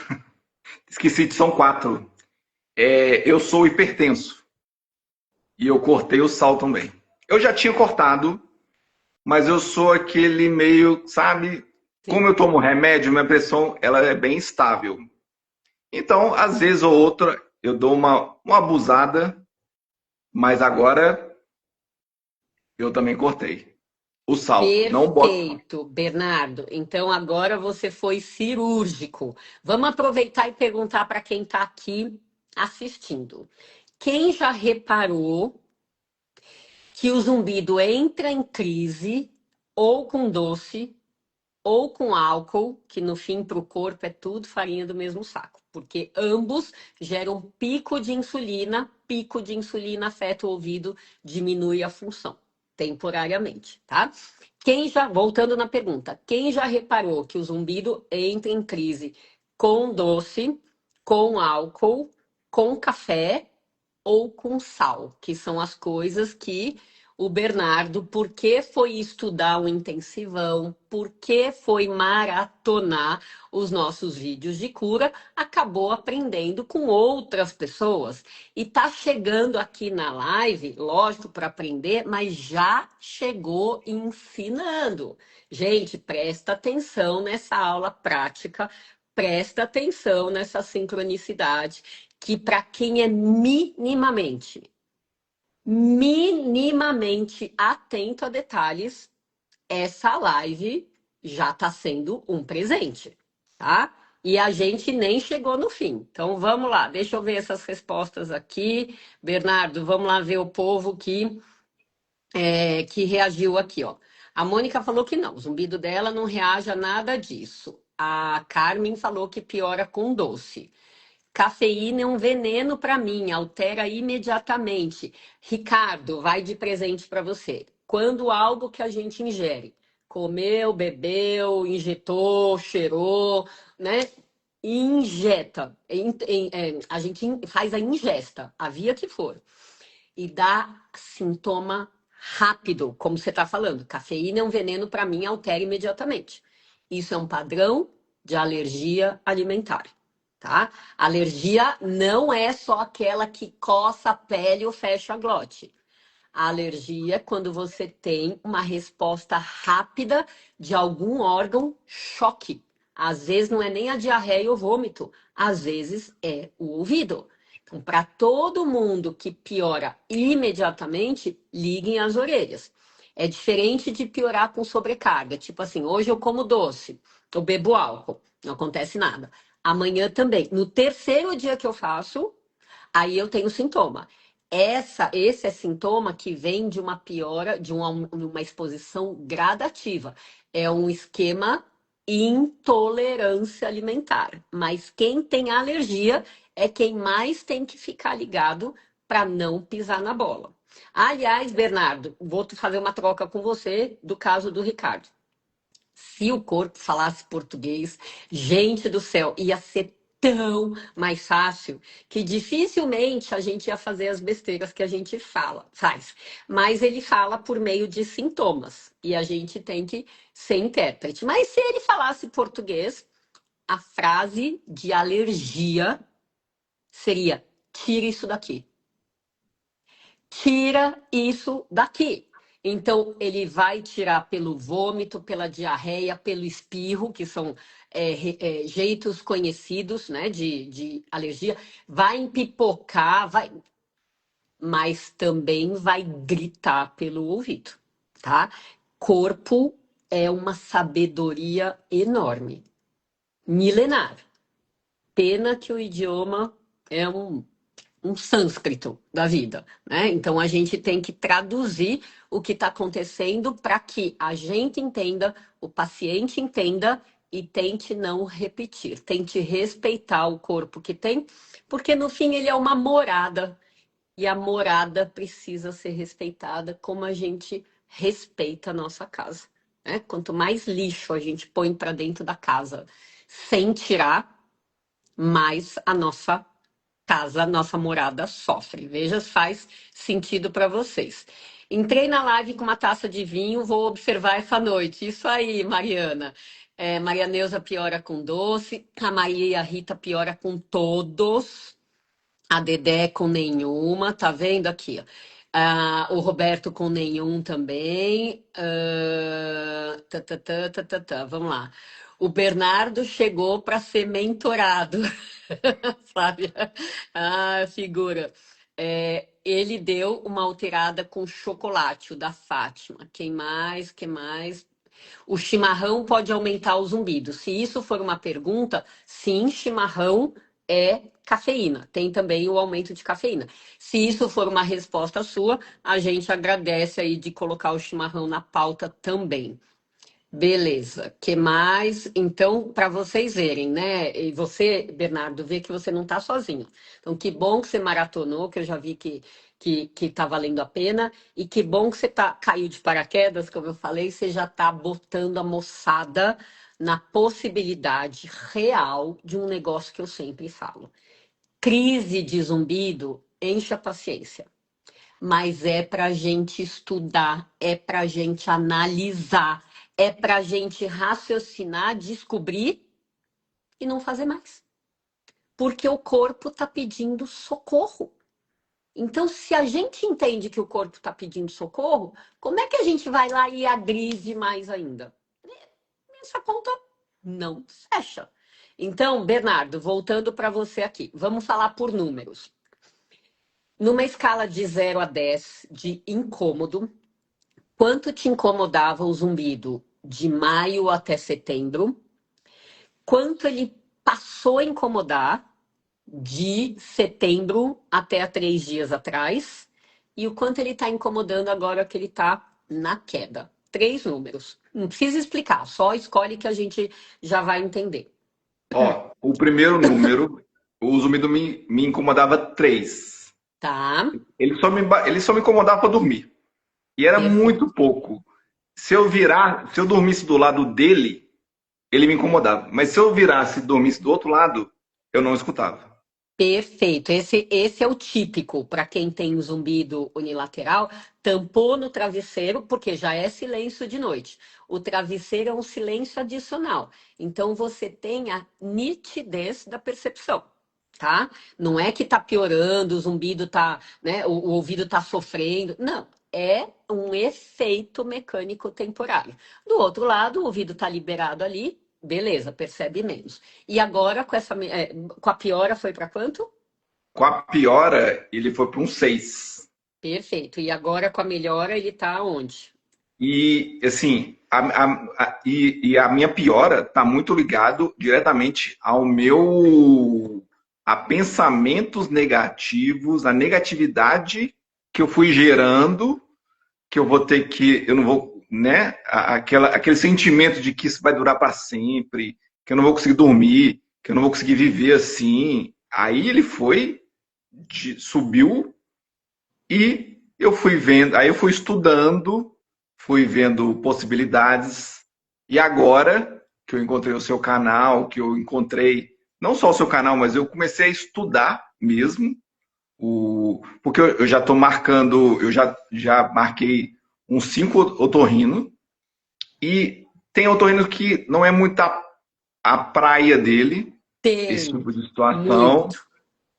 S2: Esqueci de são quatro. Eu sou hipertenso e eu cortei o sal também. Eu já tinha cortado, mas eu sou aquele meio, sabe? Como
S1: Sim.
S2: eu tomo remédio, minha pressão ela é bem estável. Então, às vezes ou outra, eu dou uma abusada, mas agora eu também cortei. O sal, não boto.
S1: Perfeito, Bernardo. Então agora você foi cirúrgico. Vamos aproveitar e perguntar para quem está aqui assistindo. Quem já reparou que o zumbido entra em crise ou com doce ou com álcool, que no fim para o corpo é tudo farinha do mesmo saco, porque ambos geram pico de insulina afeta o ouvido, diminui a função temporariamente, tá? Voltando na pergunta, quem já reparou que o zumbido entra em crise com doce, com álcool, com café ou com sal, que são as coisas que o Bernardo, por que foi estudar o intensivão, por que foi maratonar os nossos vídeos de cura, acabou aprendendo com outras pessoas. E tá chegando aqui na live, lógico, para aprender, mas já chegou ensinando. Gente, presta atenção nessa aula prática, presta atenção nessa sincronicidade que para quem é minimamente atento a detalhes, essa live já está sendo um presente, tá? E a gente nem chegou no fim. Então vamos lá, deixa eu ver essas respostas aqui. Bernardo, vamos lá ver o povo que reagiu aqui, ó. A Mônica falou que não, o zumbido dela não reage a nada disso. A Carmen falou que piora com doce. Cafeína é um veneno para mim, altera imediatamente. Ricardo, vai de presente para você. Quando algo que a gente ingere, comeu, bebeu, injetou, cheirou, né? Injeta, a gente faz a ingesta, a via que for, e dá sintoma rápido, como você está falando. Cafeína é um veneno para mim, altera imediatamente. Isso é um padrão de alergia alimentar, tá? Alergia não é só aquela que coça a pele ou fecha a glote. A alergia é quando você tem uma resposta rápida de algum órgão choque. Às vezes não é nem a diarreia ou vômito, às vezes é o ouvido. Então, para todo mundo que piora imediatamente, liguem as orelhas. É diferente de piorar com sobrecarga. Tipo assim, hoje eu como doce, eu bebo álcool, não acontece nada. Amanhã também. No terceiro dia que eu faço, aí eu tenho sintoma. Esse é sintoma que vem de uma piora, de uma exposição gradativa. É um esquema intolerância alimentar. Mas quem tem alergia é quem mais tem que ficar ligado para não pisar na bola. Aliás, Bernardo, vou fazer uma troca com você do caso do Ricardo. Se o corpo falasse português, gente do céu, ia ser tão mais fácil que dificilmente a gente ia fazer as besteiras que a gente faz. Mas ele fala por meio de sintomas e a gente tem que ser intérprete. Mas se ele falasse português, a frase de alergia seria: tira isso daqui. Tira isso daqui. Então, ele vai tirar pelo vômito, pela diarreia, pelo espirro, que são jeitos conhecidos, né, de alergia. Vai empipocar, mas também vai gritar pelo ouvido, tá? Corpo é uma sabedoria enorme, milenar. Pena que o idioma é um sânscrito da vida, né? Então a gente tem que traduzir o que está acontecendo para que a gente entenda, o paciente entenda e tente não repetir, tente respeitar o corpo que tem, porque no fim ele é uma morada e a morada precisa ser respeitada como a gente respeita a nossa casa, né? Quanto mais lixo a gente põe para dentro da casa sem tirar, mais a nossa casa, nossa morada sofre. Veja se faz sentido para vocês. Entrei na live com uma taça de vinho, vou observar essa noite. Isso aí, Mariana. Maria Neuza piora com doce, a Maria Rita piora com todos, a Dedé com nenhuma, tá vendo aqui? Ó. O Roberto com nenhum também. Vamos lá. O Bernardo chegou para ser mentorado, sabe? Figura. Ele deu uma alterada com chocolate, o da Fátima. Quem mais? Quem mais? O chimarrão pode aumentar o zumbido. Se isso for uma pergunta, sim, chimarrão é cafeína. Tem também o aumento de cafeína. Se isso for uma resposta sua, a gente agradece aí de colocar o chimarrão na pauta também. Beleza. Que mais? Então, para vocês verem, né? E você, Bernardo, vê que você não está sozinho. Então, que bom que você maratonou, que eu já vi que tá valendo a pena. E que bom que você caiu de paraquedas, como eu falei, você já está botando a moçada na possibilidade real de um negócio que eu sempre falo. Crise de zumbido, enche a paciência. Mas é para a gente estudar, é para a gente analisar, é para a gente raciocinar, descobrir e não fazer mais. Porque o corpo está pedindo socorro. Então, se a gente entende que o corpo está pedindo socorro, como é que a gente vai lá e agride mais ainda? Essa conta não fecha. Então, Bernardo, voltando para você aqui, vamos falar por números. Numa escala de 0 a 10 de incômodo, quanto te incomodava o zumbido de maio até setembro? Quanto ele passou a incomodar de setembro até há 3 dias atrás? E o quanto ele está incomodando agora que ele está na queda? 3 números. Não precisa explicar, só escolhe que a gente já vai entender.
S2: Ó, o primeiro número, o zumbido me incomodava 3.
S1: Tá?
S2: Ele só me incomodava para dormir. E era
S1: Perfeito.
S2: muito pouco. Se eu dormisse do lado dele, ele me incomodava. Mas se eu virasse e dormisse do outro lado, eu não escutava.
S1: Perfeito. Esse é o típico para quem tem zumbido unilateral. Tampou no travesseiro, porque já é silêncio de noite. O travesseiro é um silêncio adicional. Então você tem a nitidez da percepção, tá? Não é que tá piorando, o zumbido tá, né? O ouvido tá sofrendo. Não. É um efeito mecânico temporário. Do outro lado, o ouvido tá liberado ali. Beleza, percebe menos. E agora, com a piora, foi para quanto?
S2: Com a piora, ele foi para um 6.
S1: Perfeito. E agora, com a melhora, ele tá onde?
S2: E, assim, e a minha piora está muito ligado diretamente a pensamentos negativos, a negatividade que eu fui gerando, que eu não vou, né? Aquele sentimento de que isso vai durar para sempre, que eu não vou conseguir dormir, que eu não vou conseguir viver assim. Aí ele subiu e eu fui vendo, aí eu fui estudando, fui vendo possibilidades. E agora que eu encontrei o seu canal, que eu encontrei não só o seu canal, mas eu comecei a estudar mesmo, porque eu já estou marcando, já marquei uns 5 otorrino, e tem otorrino que não é muito a praia dele, esse
S1: Tem
S2: tipo de situação.
S1: muito.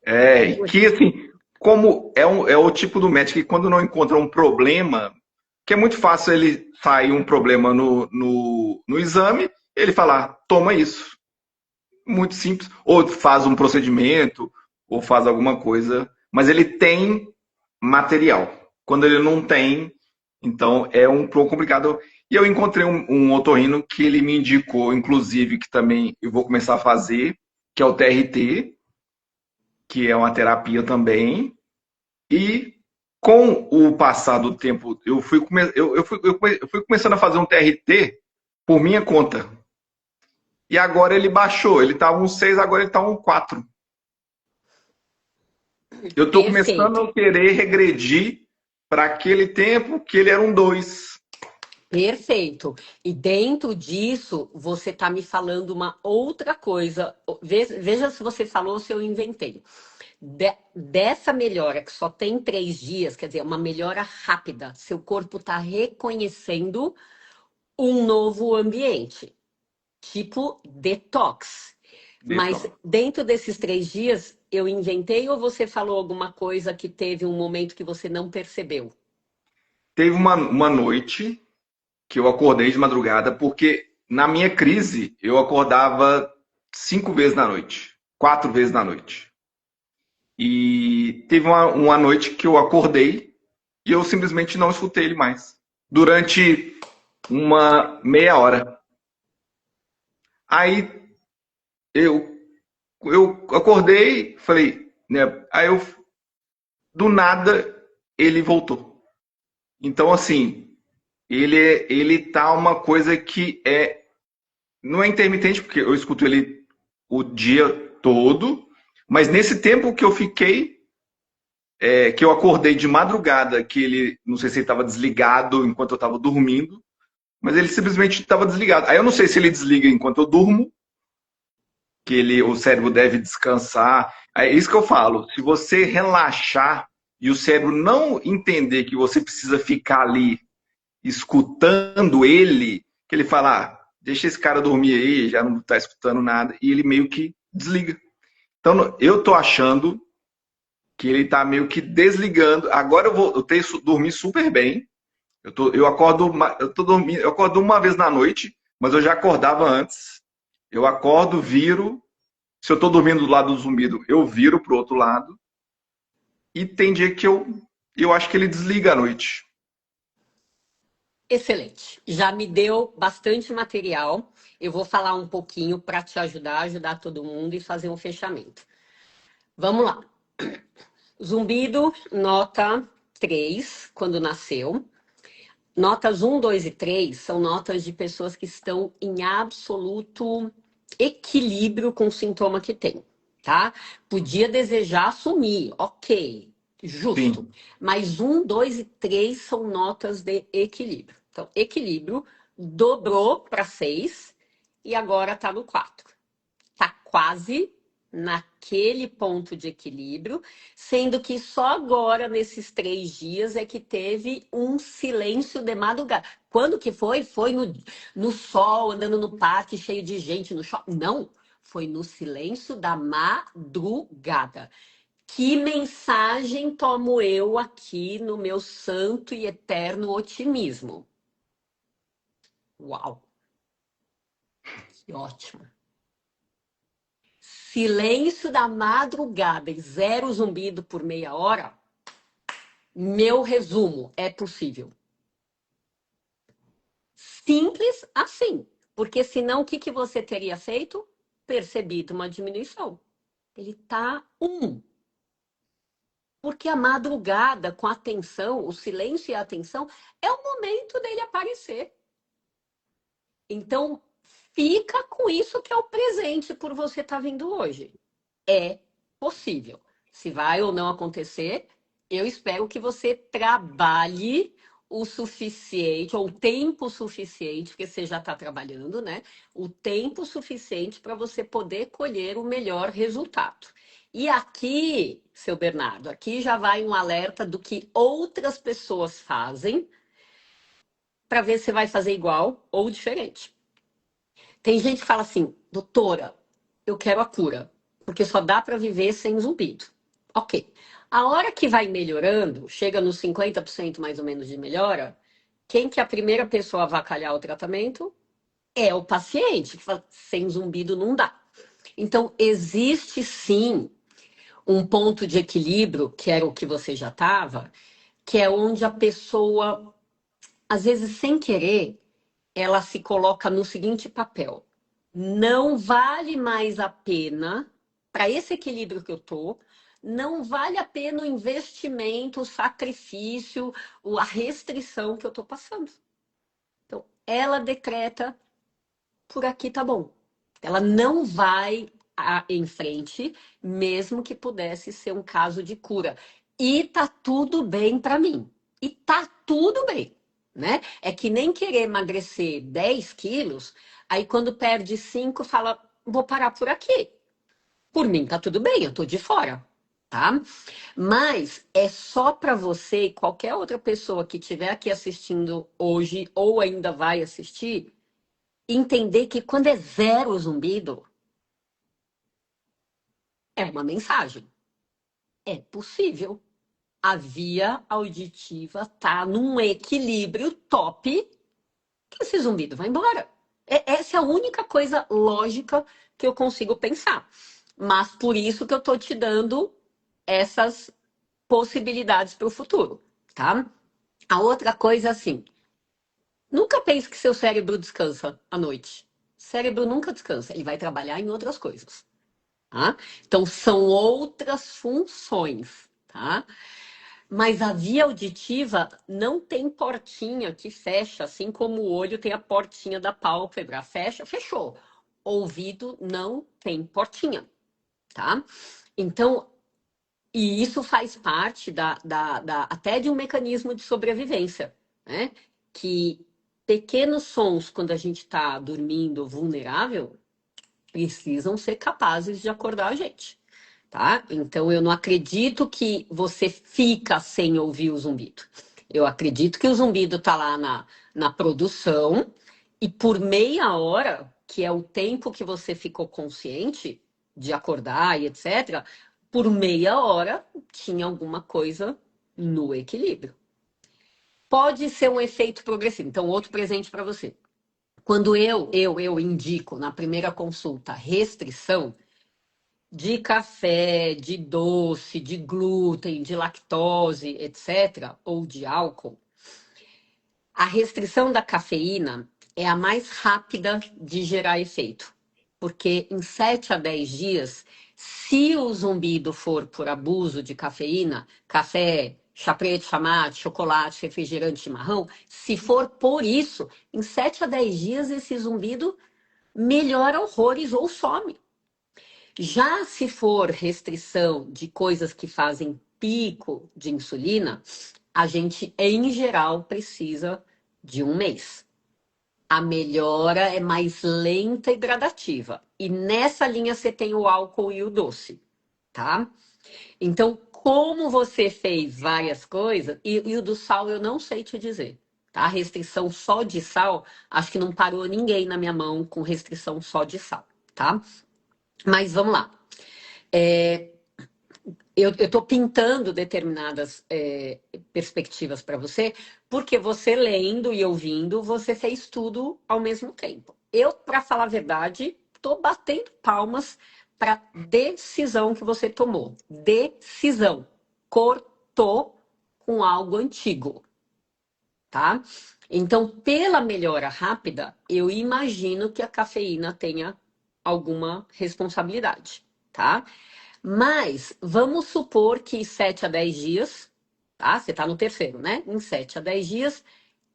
S1: É
S2: É,
S1: muito.
S2: que assim, como é o tipo do médico que quando não encontra um problema, que é muito fácil ele sair um problema no exame, ele falar, toma isso. Muito simples. Ou faz um procedimento, ou faz alguma coisa, mas ele tem material. Quando ele não tem, então é um pouco complicado. E eu encontrei um otorrino que ele me indicou, inclusive, que também eu vou começar a fazer, que é o TRT, que é uma terapia também. E com o passar do tempo, eu fui começando a fazer um TRT por minha conta. E agora ele baixou. Ele estava um 6, agora ele está um 4. Eu estou começando
S1: Perfeito.
S2: a querer regredir para aquele tempo que ele era um 2.
S1: Perfeito. E dentro disso, você está me falando uma outra coisa. Veja se você falou ou se eu inventei. Dessa melhora que só tem 3 dias, quer dizer, uma melhora rápida, seu corpo está reconhecendo um novo ambiente, tipo detox. Mas
S2: Então,
S1: dentro desses 3 dias, eu inventei ou você falou alguma coisa que teve um momento que você não percebeu?
S2: teve uma noite que eu acordei de madrugada, porque na minha crise eu acordava 5 vezes na noite, 4 vezes na noite. E teve uma noite que eu acordei e eu simplesmente não escutei ele mais. Durante uma meia hora. Aí eu, eu acordei, falei, né? Aí eu, do nada, ele voltou. Então, assim, ele tá uma coisa que não é intermitente, porque eu escuto ele o dia todo, mas nesse tempo que eu fiquei, que eu acordei de madrugada, que ele, não sei se ele estava desligado enquanto eu estava dormindo, mas ele simplesmente estava desligado. Aí eu não sei se ele desliga enquanto eu durmo, que o cérebro deve descansar. É isso que eu falo. Se você relaxar e o cérebro não entender que você precisa ficar ali escutando ele, que ele fala, deixa esse cara dormir aí, já não está escutando nada, e ele meio que desliga. Então, eu tô achando que ele tá meio que desligando. Agora eu tenho dormir super bem. Eu acordo, eu acordo uma vez na noite, mas eu já acordava antes. Eu acordo, viro. Se eu tô dormindo do lado do zumbido, eu viro pro outro lado. E tem dia que eu acho que ele desliga à noite.
S1: Excelente. Já me deu bastante material. Eu vou falar um pouquinho para te ajudar, ajudar todo mundo e fazer um fechamento. Vamos lá. Zumbido, nota 3 quando nasceu. Notas 1, 2 e 3 são notas de pessoas que estão em absoluto equilíbrio com o sintoma que tem, tá? Podia desejar assumir, ok, justo.
S2: Sim.
S1: Mas 1, 2 e 3 são notas de equilíbrio. Então, equilíbrio dobrou para 6 e agora tá no 4. Tá quase naquele ponto de equilíbrio, sendo que só agora, nesses 3 dias, é que teve um silêncio de madrugada. Quando que foi? Foi no sol, andando no parque, cheio de gente no shopping? Não, foi no silêncio da madrugada. Que mensagem tomo eu aqui no meu santo e eterno otimismo? Uau, que ótimo. Silêncio da madrugada e zero zumbido por meia hora. Meu resumo, é possível. Simples assim. Porque senão o que você teria feito? Percebido uma diminuição. Ele tá 1. Porque a madrugada, com a atenção, o silêncio e a atenção, é o momento dele aparecer. Então, fica com isso que é o presente por você estar vindo hoje. É possível. Se vai ou não acontecer, eu espero que você trabalhe o suficiente, ou o tempo suficiente, porque você já está trabalhando, né? O tempo suficiente para você poder colher o melhor resultado. E aqui, seu Bernardo, aqui já vai um alerta do que outras pessoas fazem para ver se vai fazer igual ou diferente. Tem gente que fala assim, doutora, eu quero a cura, porque só dá para viver sem zumbido. Ok. A hora que vai melhorando, chega nos 50% mais ou menos de melhora, quem que é a primeira pessoa a avacalhar o tratamento? É o paciente, que fala, sem zumbido não dá. Então, existe sim um ponto de equilíbrio, que era o que você já estava, que é onde a pessoa, às vezes sem querer, ela se coloca no seguinte papel: não vale mais a pena, para esse equilíbrio que eu tô, não vale a pena o investimento, o sacrifício, a restrição que eu tô passando. Então, ela decreta, por aqui tá bom. Ela não vai em frente, mesmo que pudesse ser um caso de cura. E tá tudo bem para mim. E tá tudo bem, né? É que nem querer emagrecer 10 quilos, aí quando perde 5, fala, vou parar por aqui. Por mim tá tudo bem, eu tô de fora, tá? Mas é só para você e qualquer outra pessoa que estiver aqui assistindo hoje ou ainda vai assistir, entender que quando é zero zumbido, é uma mensagem. É possível. A via auditiva tá num equilíbrio top que esse zumbido vai embora. Essa é a única coisa lógica que eu consigo pensar. Mas por isso que eu tô te dando essas possibilidades para o futuro, tá? A outra coisa, assim, nunca pense que seu cérebro descansa à noite. O cérebro nunca descansa, ele vai trabalhar em outras coisas. Tá? Então, são outras funções, tá? Mas a via auditiva não tem portinha que fecha, assim como o olho tem a portinha da pálpebra. Fecha, fechou. Ouvido não tem portinha, tá? Então, e isso faz parte até de um mecanismo de sobrevivência, né? Que pequenos sons, quando a gente está dormindo vulnerável, precisam ser capazes de acordar a gente, tá? Então eu não acredito que você fica sem ouvir o zumbido. Eu acredito que o zumbido tá lá na produção e por meia hora, que é o tempo que você ficou consciente de acordar e etc., por meia hora tinha alguma coisa no equilíbrio. Pode ser um efeito progressivo. Então, outro presente para você. Quando eu indico na primeira consulta restrição de café, de doce, de glúten, de lactose, etc., ou de álcool, a restrição da cafeína é a mais rápida de gerar efeito. Porque em 7 a 10 dias, se o zumbido for por abuso de cafeína, café, chá preto, chá mate, chocolate, refrigerante, chimarrão, se for por isso, em 7 a 10 dias esse zumbido melhora horrores ou some. Já se for restrição de coisas que fazem pico de insulina, a gente, em geral, precisa de um mês. A melhora é mais lenta e gradativa. E nessa linha você tem o álcool e o doce, tá? Então, como você fez várias coisas, e o do sal eu não sei te dizer, tá? Restrição só de sal, acho que não parou ninguém na minha mão com restrição só de sal, tá? Mas vamos lá. Eu estou pintando determinadas perspectivas para você, porque você lendo e ouvindo, você fez tudo ao mesmo tempo. Eu, para falar a verdade, estou batendo palmas para a decisão que você tomou. Decisão. Cortou com algo antigo, tá? Então, pela melhora rápida, eu imagino que a cafeína tenha alguma responsabilidade, tá? Mas vamos supor que 7 a 10 dias, tá? Você tá no terceiro, né? Em 7 a 10 dias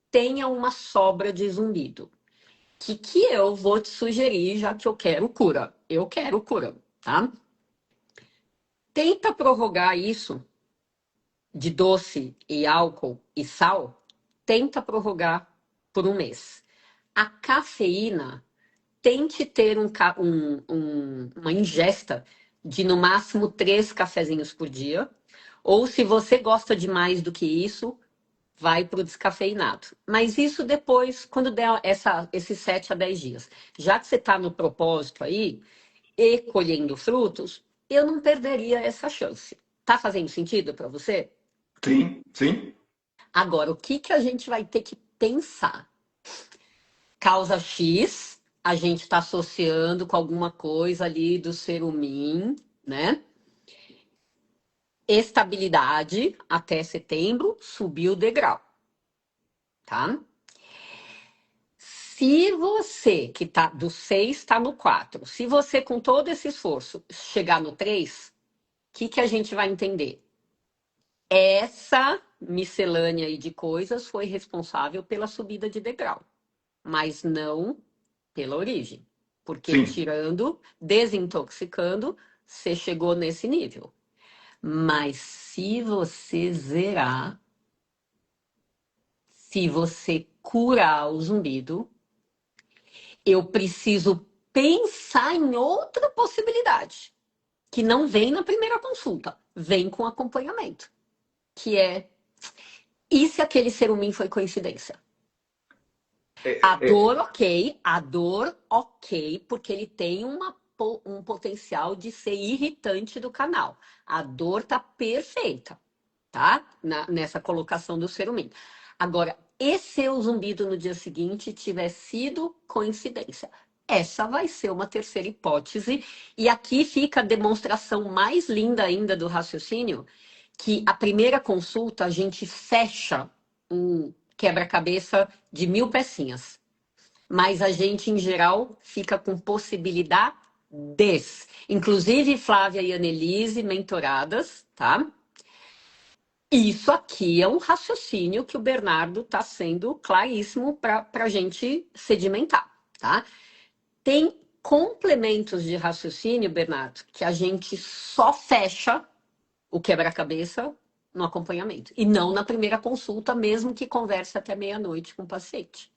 S1: tenha uma sobra de zumbido. O que eu vou te sugerir, já que eu quero cura? Eu quero cura, tá? Tenta prorrogar isso de doce e álcool e sal tenta prorrogar por um mês. A cafeína, tente ter uma ingesta de no máximo 3 cafezinhos por dia. Ou se você gosta de mais do que isso, vai para o descafeinado. Mas isso depois, quando der esses 7 a 10 dias. Já que você está no propósito aí e colhendo frutos, eu não perderia essa chance. Tá fazendo sentido para você?
S2: Sim, sim.
S1: Agora, o que que a gente vai ter que pensar? Causa X, a gente está associando com alguma coisa ali do cerumin, né? Estabilidade até setembro, subiu o degrau, tá? Se você, que tá do 6, está no 4, se você com todo esse esforço chegar no 3, o que que a gente vai entender? Essa miscelânea aí de coisas foi responsável pela subida de degrau, mas não pela origem. Porque
S2: Sim.
S1: tirando, desintoxicando, você chegou nesse nível. Mas se você zerar, se você curar o zumbido, eu preciso pensar em outra possibilidade, que não vem na primeira consulta, vem com acompanhamento, que é, e se aquele cerumin foi coincidência?
S2: É,
S1: A dor, ok, porque ele tem um potencial de ser irritante do canal. A dor tá perfeita, tá? Nessa colocação do cerumin. Agora, e se o zumbido no dia seguinte tiver sido coincidência? Essa vai ser uma terceira hipótese. E aqui fica a demonstração mais linda ainda do raciocínio, que a primeira consulta a gente fecha um quebra-cabeça de 1000 pecinhas. Mas a gente, em geral, fica com possibilidades. Inclusive, Flávia e Annelise, mentoradas, tá? Isso aqui é um raciocínio que o Bernardo está sendo claríssimo para a gente sedimentar, tá? Tem complementos de raciocínio, Bernardo, que a gente só fecha o quebra-cabeça no acompanhamento. E não na primeira consulta, mesmo que converse até meia-noite com o paciente.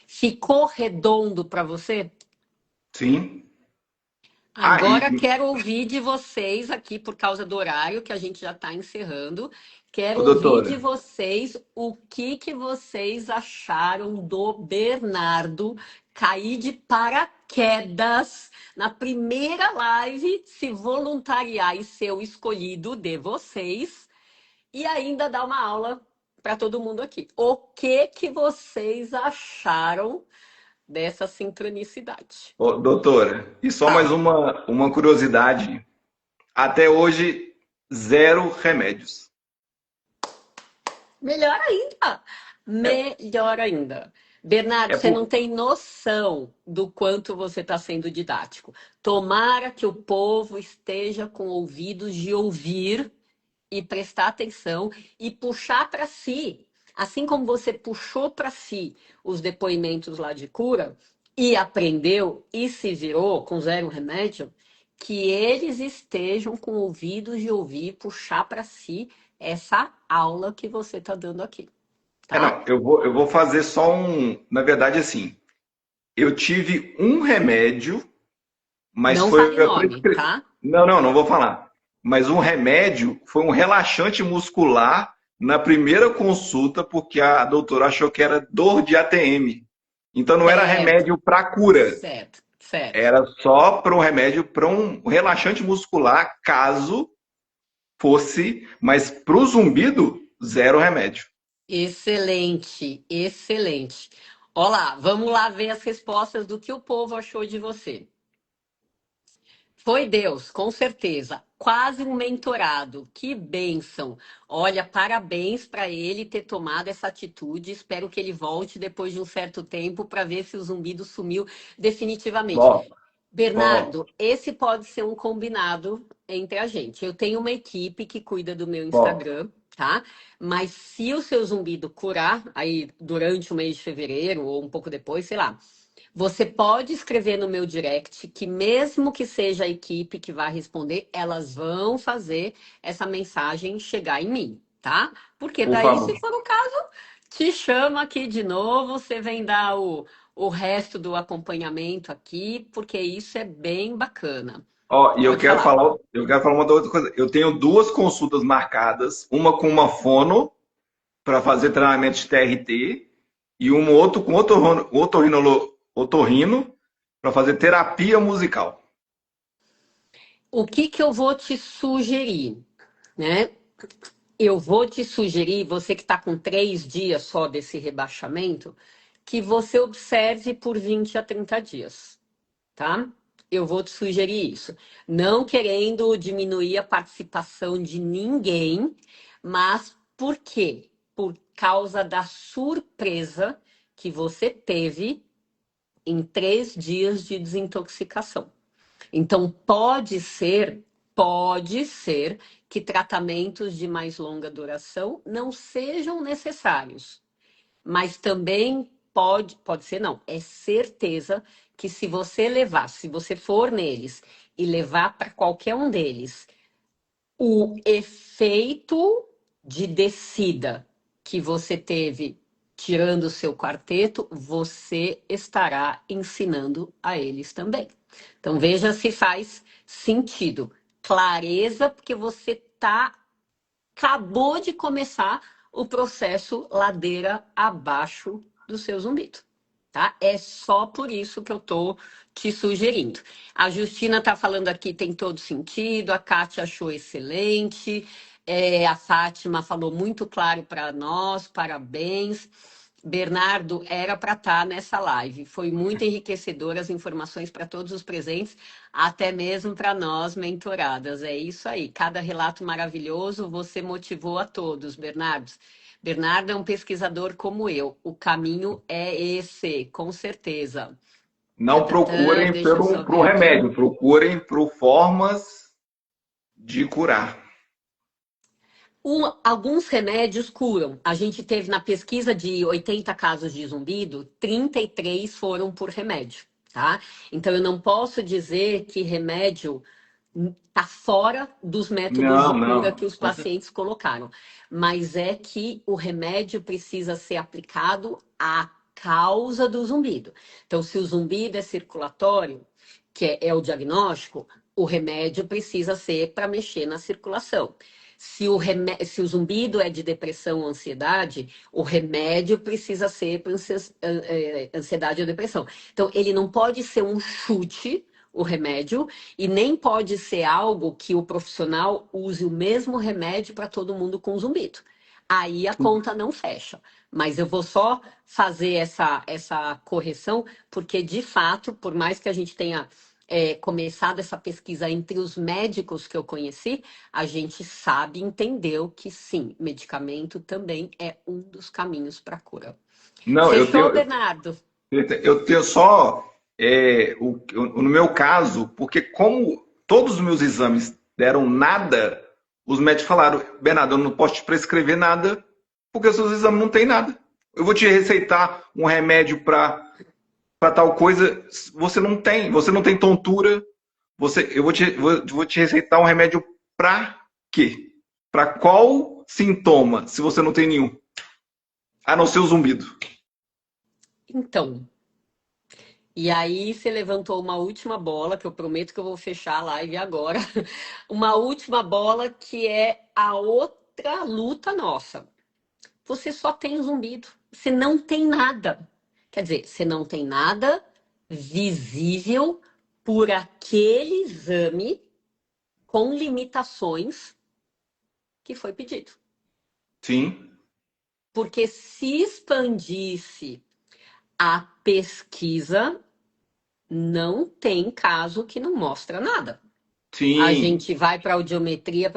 S1: Ficou redondo para você?
S2: sim. Ah,
S1: Agora quero ouvir de vocês aqui, por causa do horário que a gente já está encerrando. Quero ouvir de
S2: doutora,
S1: vocês o que que vocês acharam do Bernardo cair de paraquedas na primeira live, se voluntariar e ser o escolhido de vocês e ainda dar uma aula para todo mundo aqui. O que que vocês acharam dessa sincronicidade?
S2: ô, doutora, e só mais
S1: Fala.
S2: uma curiosidade. Até hoje, zero remédios.
S1: Melhor ainda.
S2: É,
S1: Melhor ainda. Bernardo,
S2: é
S1: você não
S2: por...
S1: tem noção do quanto você está sendo didático. Tomara que o povo esteja com ouvidos de ouvir e prestar atenção e puxar para si, assim como você puxou para si os depoimentos lá de cura e aprendeu e se virou com zero remédio, que eles estejam com ouvidos de ouvir, puxar para si essa aula que você está dando aqui, tá?
S2: Não, eu vou fazer só um. Na verdade, assim, eu tive um remédio, mas
S1: Não
S2: foi
S1: fale
S2: a
S1: nome, tá?
S2: Não vou falar. Mas um remédio foi um relaxante muscular na primeira consulta, porque a doutora achou que era dor de ATM. Então não era
S1: Certo,
S2: remédio para cura,
S1: certo, certo.
S2: era só para um remédio para um relaxante muscular, caso fosse, mas para o zumbido, zero remédio.
S1: Excelente, excelente. Olá, vamos lá ver as respostas do que o povo achou de você. Foi Deus, com certeza. Quase um mentorado. Que bênção. Olha, parabéns para ele ter tomado essa atitude. Espero que ele volte depois de um certo tempo para ver se o zumbido sumiu definitivamente.
S2: Ó, ó,
S1: Bernardo, esse pode ser um combinado entre a gente. Eu tenho uma equipe que cuida do meu
S2: ó,
S1: Instagram, tá? Mas se o seu zumbido curar aí durante o mês de fevereiro ou um pouco depois, sei lá, você pode escrever no meu direct que mesmo que seja a equipe que vai responder, elas vão fazer essa mensagem chegar em mim, tá? Porque
S2: por
S1: daí, se
S2: favor.
S1: for o caso, te chamo aqui de novo, você vem dar o resto do acompanhamento aqui, porque isso é bem bacana.
S2: Ó, e
S1: Pode falar.
S2: eu quero falar uma outra coisa. Eu tenho duas consultas marcadas, uma com uma fono para fazer treinamento de TRT e uma outro com otorrino para fazer terapia musical.
S1: O que que eu vou te sugerir, né? Eu vou te sugerir, você que está com 3 dias só desse rebaixamento, que você observe por 20 a 30 dias, tá? Eu vou te sugerir isso. Não querendo diminuir a participação de ninguém, mas por quê? Por causa da surpresa que você teve em 3 dias de desintoxicação. Então, pode ser que tratamentos de mais longa duração não sejam necessários, mas também pode ser não, é certeza que se você for neles e levar para qualquer um deles o efeito de descida que você teve tirando o seu quarteto, você estará ensinando a eles também. Então veja se faz sentido. Clareza, porque você acabou de começar o processo ladeira abaixo do seu zumbido, tá? É só por isso que eu tô te sugerindo. A Justina tá falando aqui, tem todo sentido, a Kátia achou excelente, a Fátima falou muito claro para nós, parabéns. Bernardo, era para estar nessa live. Foi muito enriquecedor as informações para todos os presentes, até mesmo para nós, mentoradas. É isso aí. Cada relato maravilhoso, você motivou a todos, Bernardo. Bernardo é um pesquisador como eu. O caminho é esse, com certeza.
S2: Não procurem
S1: Deixa eu só
S2: pro
S1: ver aqui.
S2: remédio, procurem por formas de curar.
S1: Alguns remédios curam. A gente teve na pesquisa de 80 casos de zumbido, 33 foram por remédio, tá? Então eu não posso dizer que remédio está fora dos métodos de
S2: Não,
S1: cura
S2: não.
S1: que os pacientes colocaram, mas é que o remédio precisa ser aplicado à causa do zumbido. Então, se o zumbido é circulatório, que é o diagnóstico, o remédio precisa ser para mexer na circulação. Se o zumbido é de depressão ou ansiedade, o remédio precisa ser para ansiedade ou depressão. Então, ele não pode ser um chute, o remédio, e nem pode ser algo que o profissional use o mesmo remédio para todo mundo com zumbido. Aí a conta não fecha. Mas eu vou só fazer essa correção, porque de fato, por mais que a gente tenha começado essa pesquisa entre os médicos que eu conheci, a gente sabe, entendeu que sim, medicamento também é um dos caminhos para a cura.
S2: Não,
S1: Fechou, Bernardo?
S2: eu tenho só, no meu caso, porque como todos os meus exames deram nada, os médicos falaram, Bernardo, eu não posso te prescrever nada, porque os seus exames não têm nada. Eu vou te receitar um remédio para tal coisa, você não tem tontura, vou te receitar um remédio para quê? Para qual sintoma, se você não tem nenhum? A não ser o zumbido.
S1: Então, e aí você levantou uma última bola, que eu prometo que eu vou fechar a live agora. Uma última bola que é a outra luta nossa. Você só tem zumbido. Você não tem nada. Quer dizer, você não tem nada visível por aquele exame com limitações que foi pedido.
S2: Sim,
S1: Porque se expandisse a pesquisa, não tem caso que não mostra nada. A
S2: sim.
S1: gente vai para audiometria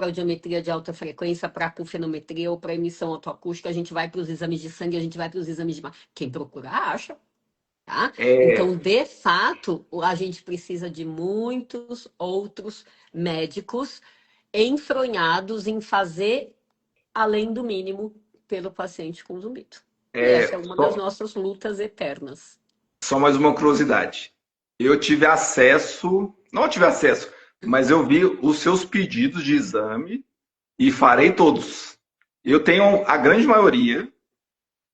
S1: de alta frequência, para acufenometria ou para emissão autoacústica, a gente vai para os exames de sangue, a gente vai para os exames de... Quem procura, acha. Tá?
S2: É,
S1: Então, de fato, a gente precisa de muitos outros médicos enfronhados em fazer além do mínimo pelo paciente com zumbido. E essa é uma das
S2: só,
S1: nossas lutas eternas.
S2: só mais uma curiosidade. Eu tive acesso, não tive acesso, mas eu vi os seus pedidos de exame e farei todos. Eu tenho a grande maioria,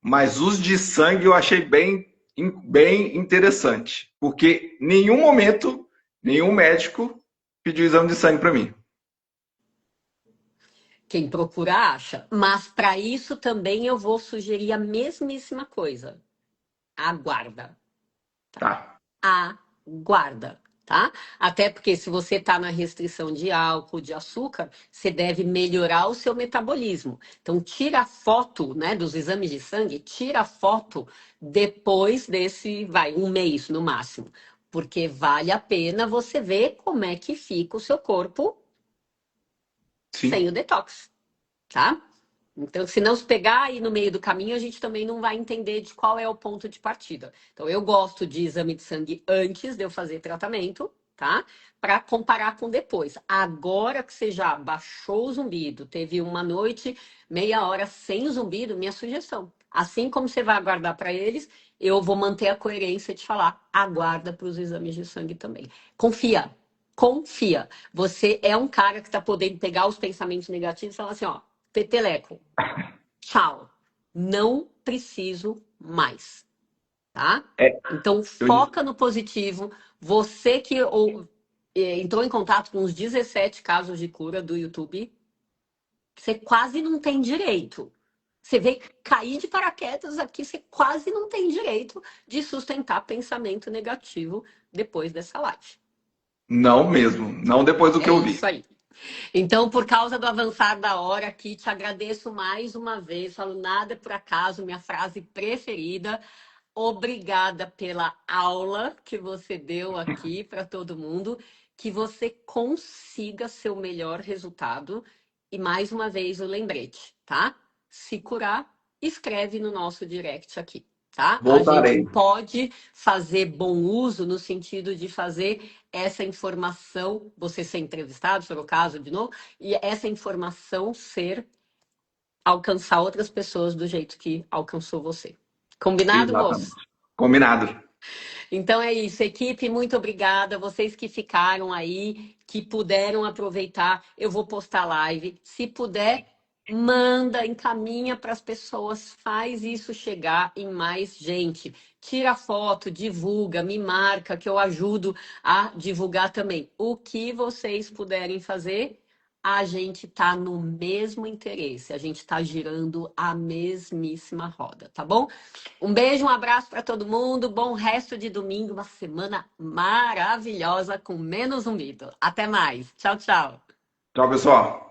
S2: Mas os de sangue eu achei bem interessante, porque em nenhum momento, nenhum médico pediu exame de sangue para mim.
S1: Quem procura acha. Mas para isso também eu vou sugerir a mesmíssima coisa. Aguarda.
S2: Tá.
S1: Aguarda, tá? Até porque se você está na restrição de álcool, de açúcar, você deve melhorar o seu metabolismo. Então, tira a foto, né, dos exames de sangue, tira a foto depois desse, vai, um mês no máximo. Porque vale a pena você ver como é que fica o seu corpo sem
S2: Sim.
S1: o detox, tá? Então, se não se pegar aí no meio do caminho, a gente também não vai entender de qual é o ponto de partida. Então, eu gosto de exame de sangue antes de eu fazer tratamento, tá? Para comparar com depois. Agora que você já baixou o zumbido, teve uma noite, meia hora sem zumbido, minha sugestão. Assim como você vai aguardar para eles, eu vou manter a coerência de falar, aguarda para os exames de sangue também. Confia, confia. Você é um cara que está podendo pegar os pensamentos negativos e falar assim, ó, peteleco, tchau. Não preciso mais, tá?
S2: É,
S1: Então
S2: eu,
S1: foca no positivo. Você que entrou em contato com os 17 casos de cura do YouTube, você quase não tem direito. Você veio cair de paraquedas aqui, você quase não tem direito de sustentar pensamento negativo depois dessa live.
S2: não mesmo, não depois do que
S1: É
S2: eu vi.
S1: isso aí. Então, por causa do avançar da hora aqui, te agradeço mais uma vez. Falo nada por acaso, minha frase preferida. Obrigada pela aula que você deu aqui para todo mundo. Que você consiga seu melhor resultado. E mais uma vez o lembrete, tá? Se curar, escreve no nosso direct aqui, tá? A gente
S2: Voltarei.
S1: pode fazer bom uso no sentido de fazer essa informação, você ser entrevistado, se for o caso, de novo, e essa informação ser alcançar outras pessoas do jeito que alcançou você. Combinado,
S2: Exatamente.
S1: moço?
S2: Combinado.
S1: Então é isso, equipe, muito obrigada. Vocês que ficaram aí, que puderam aproveitar, eu vou postar live. Se puder, manda, encaminha para as pessoas, faz isso chegar em mais gente. Tira foto, divulga, me marca, que eu ajudo a divulgar também. O que vocês puderem fazer, a gente tá no mesmo interesse, a gente tá girando a mesmíssima roda, tá bom? Um beijo, um abraço para todo mundo. Bom resto de domingo, uma semana maravilhosa com menos zumbido. Até mais. Tchau, tchau.
S2: Tchau, pessoal.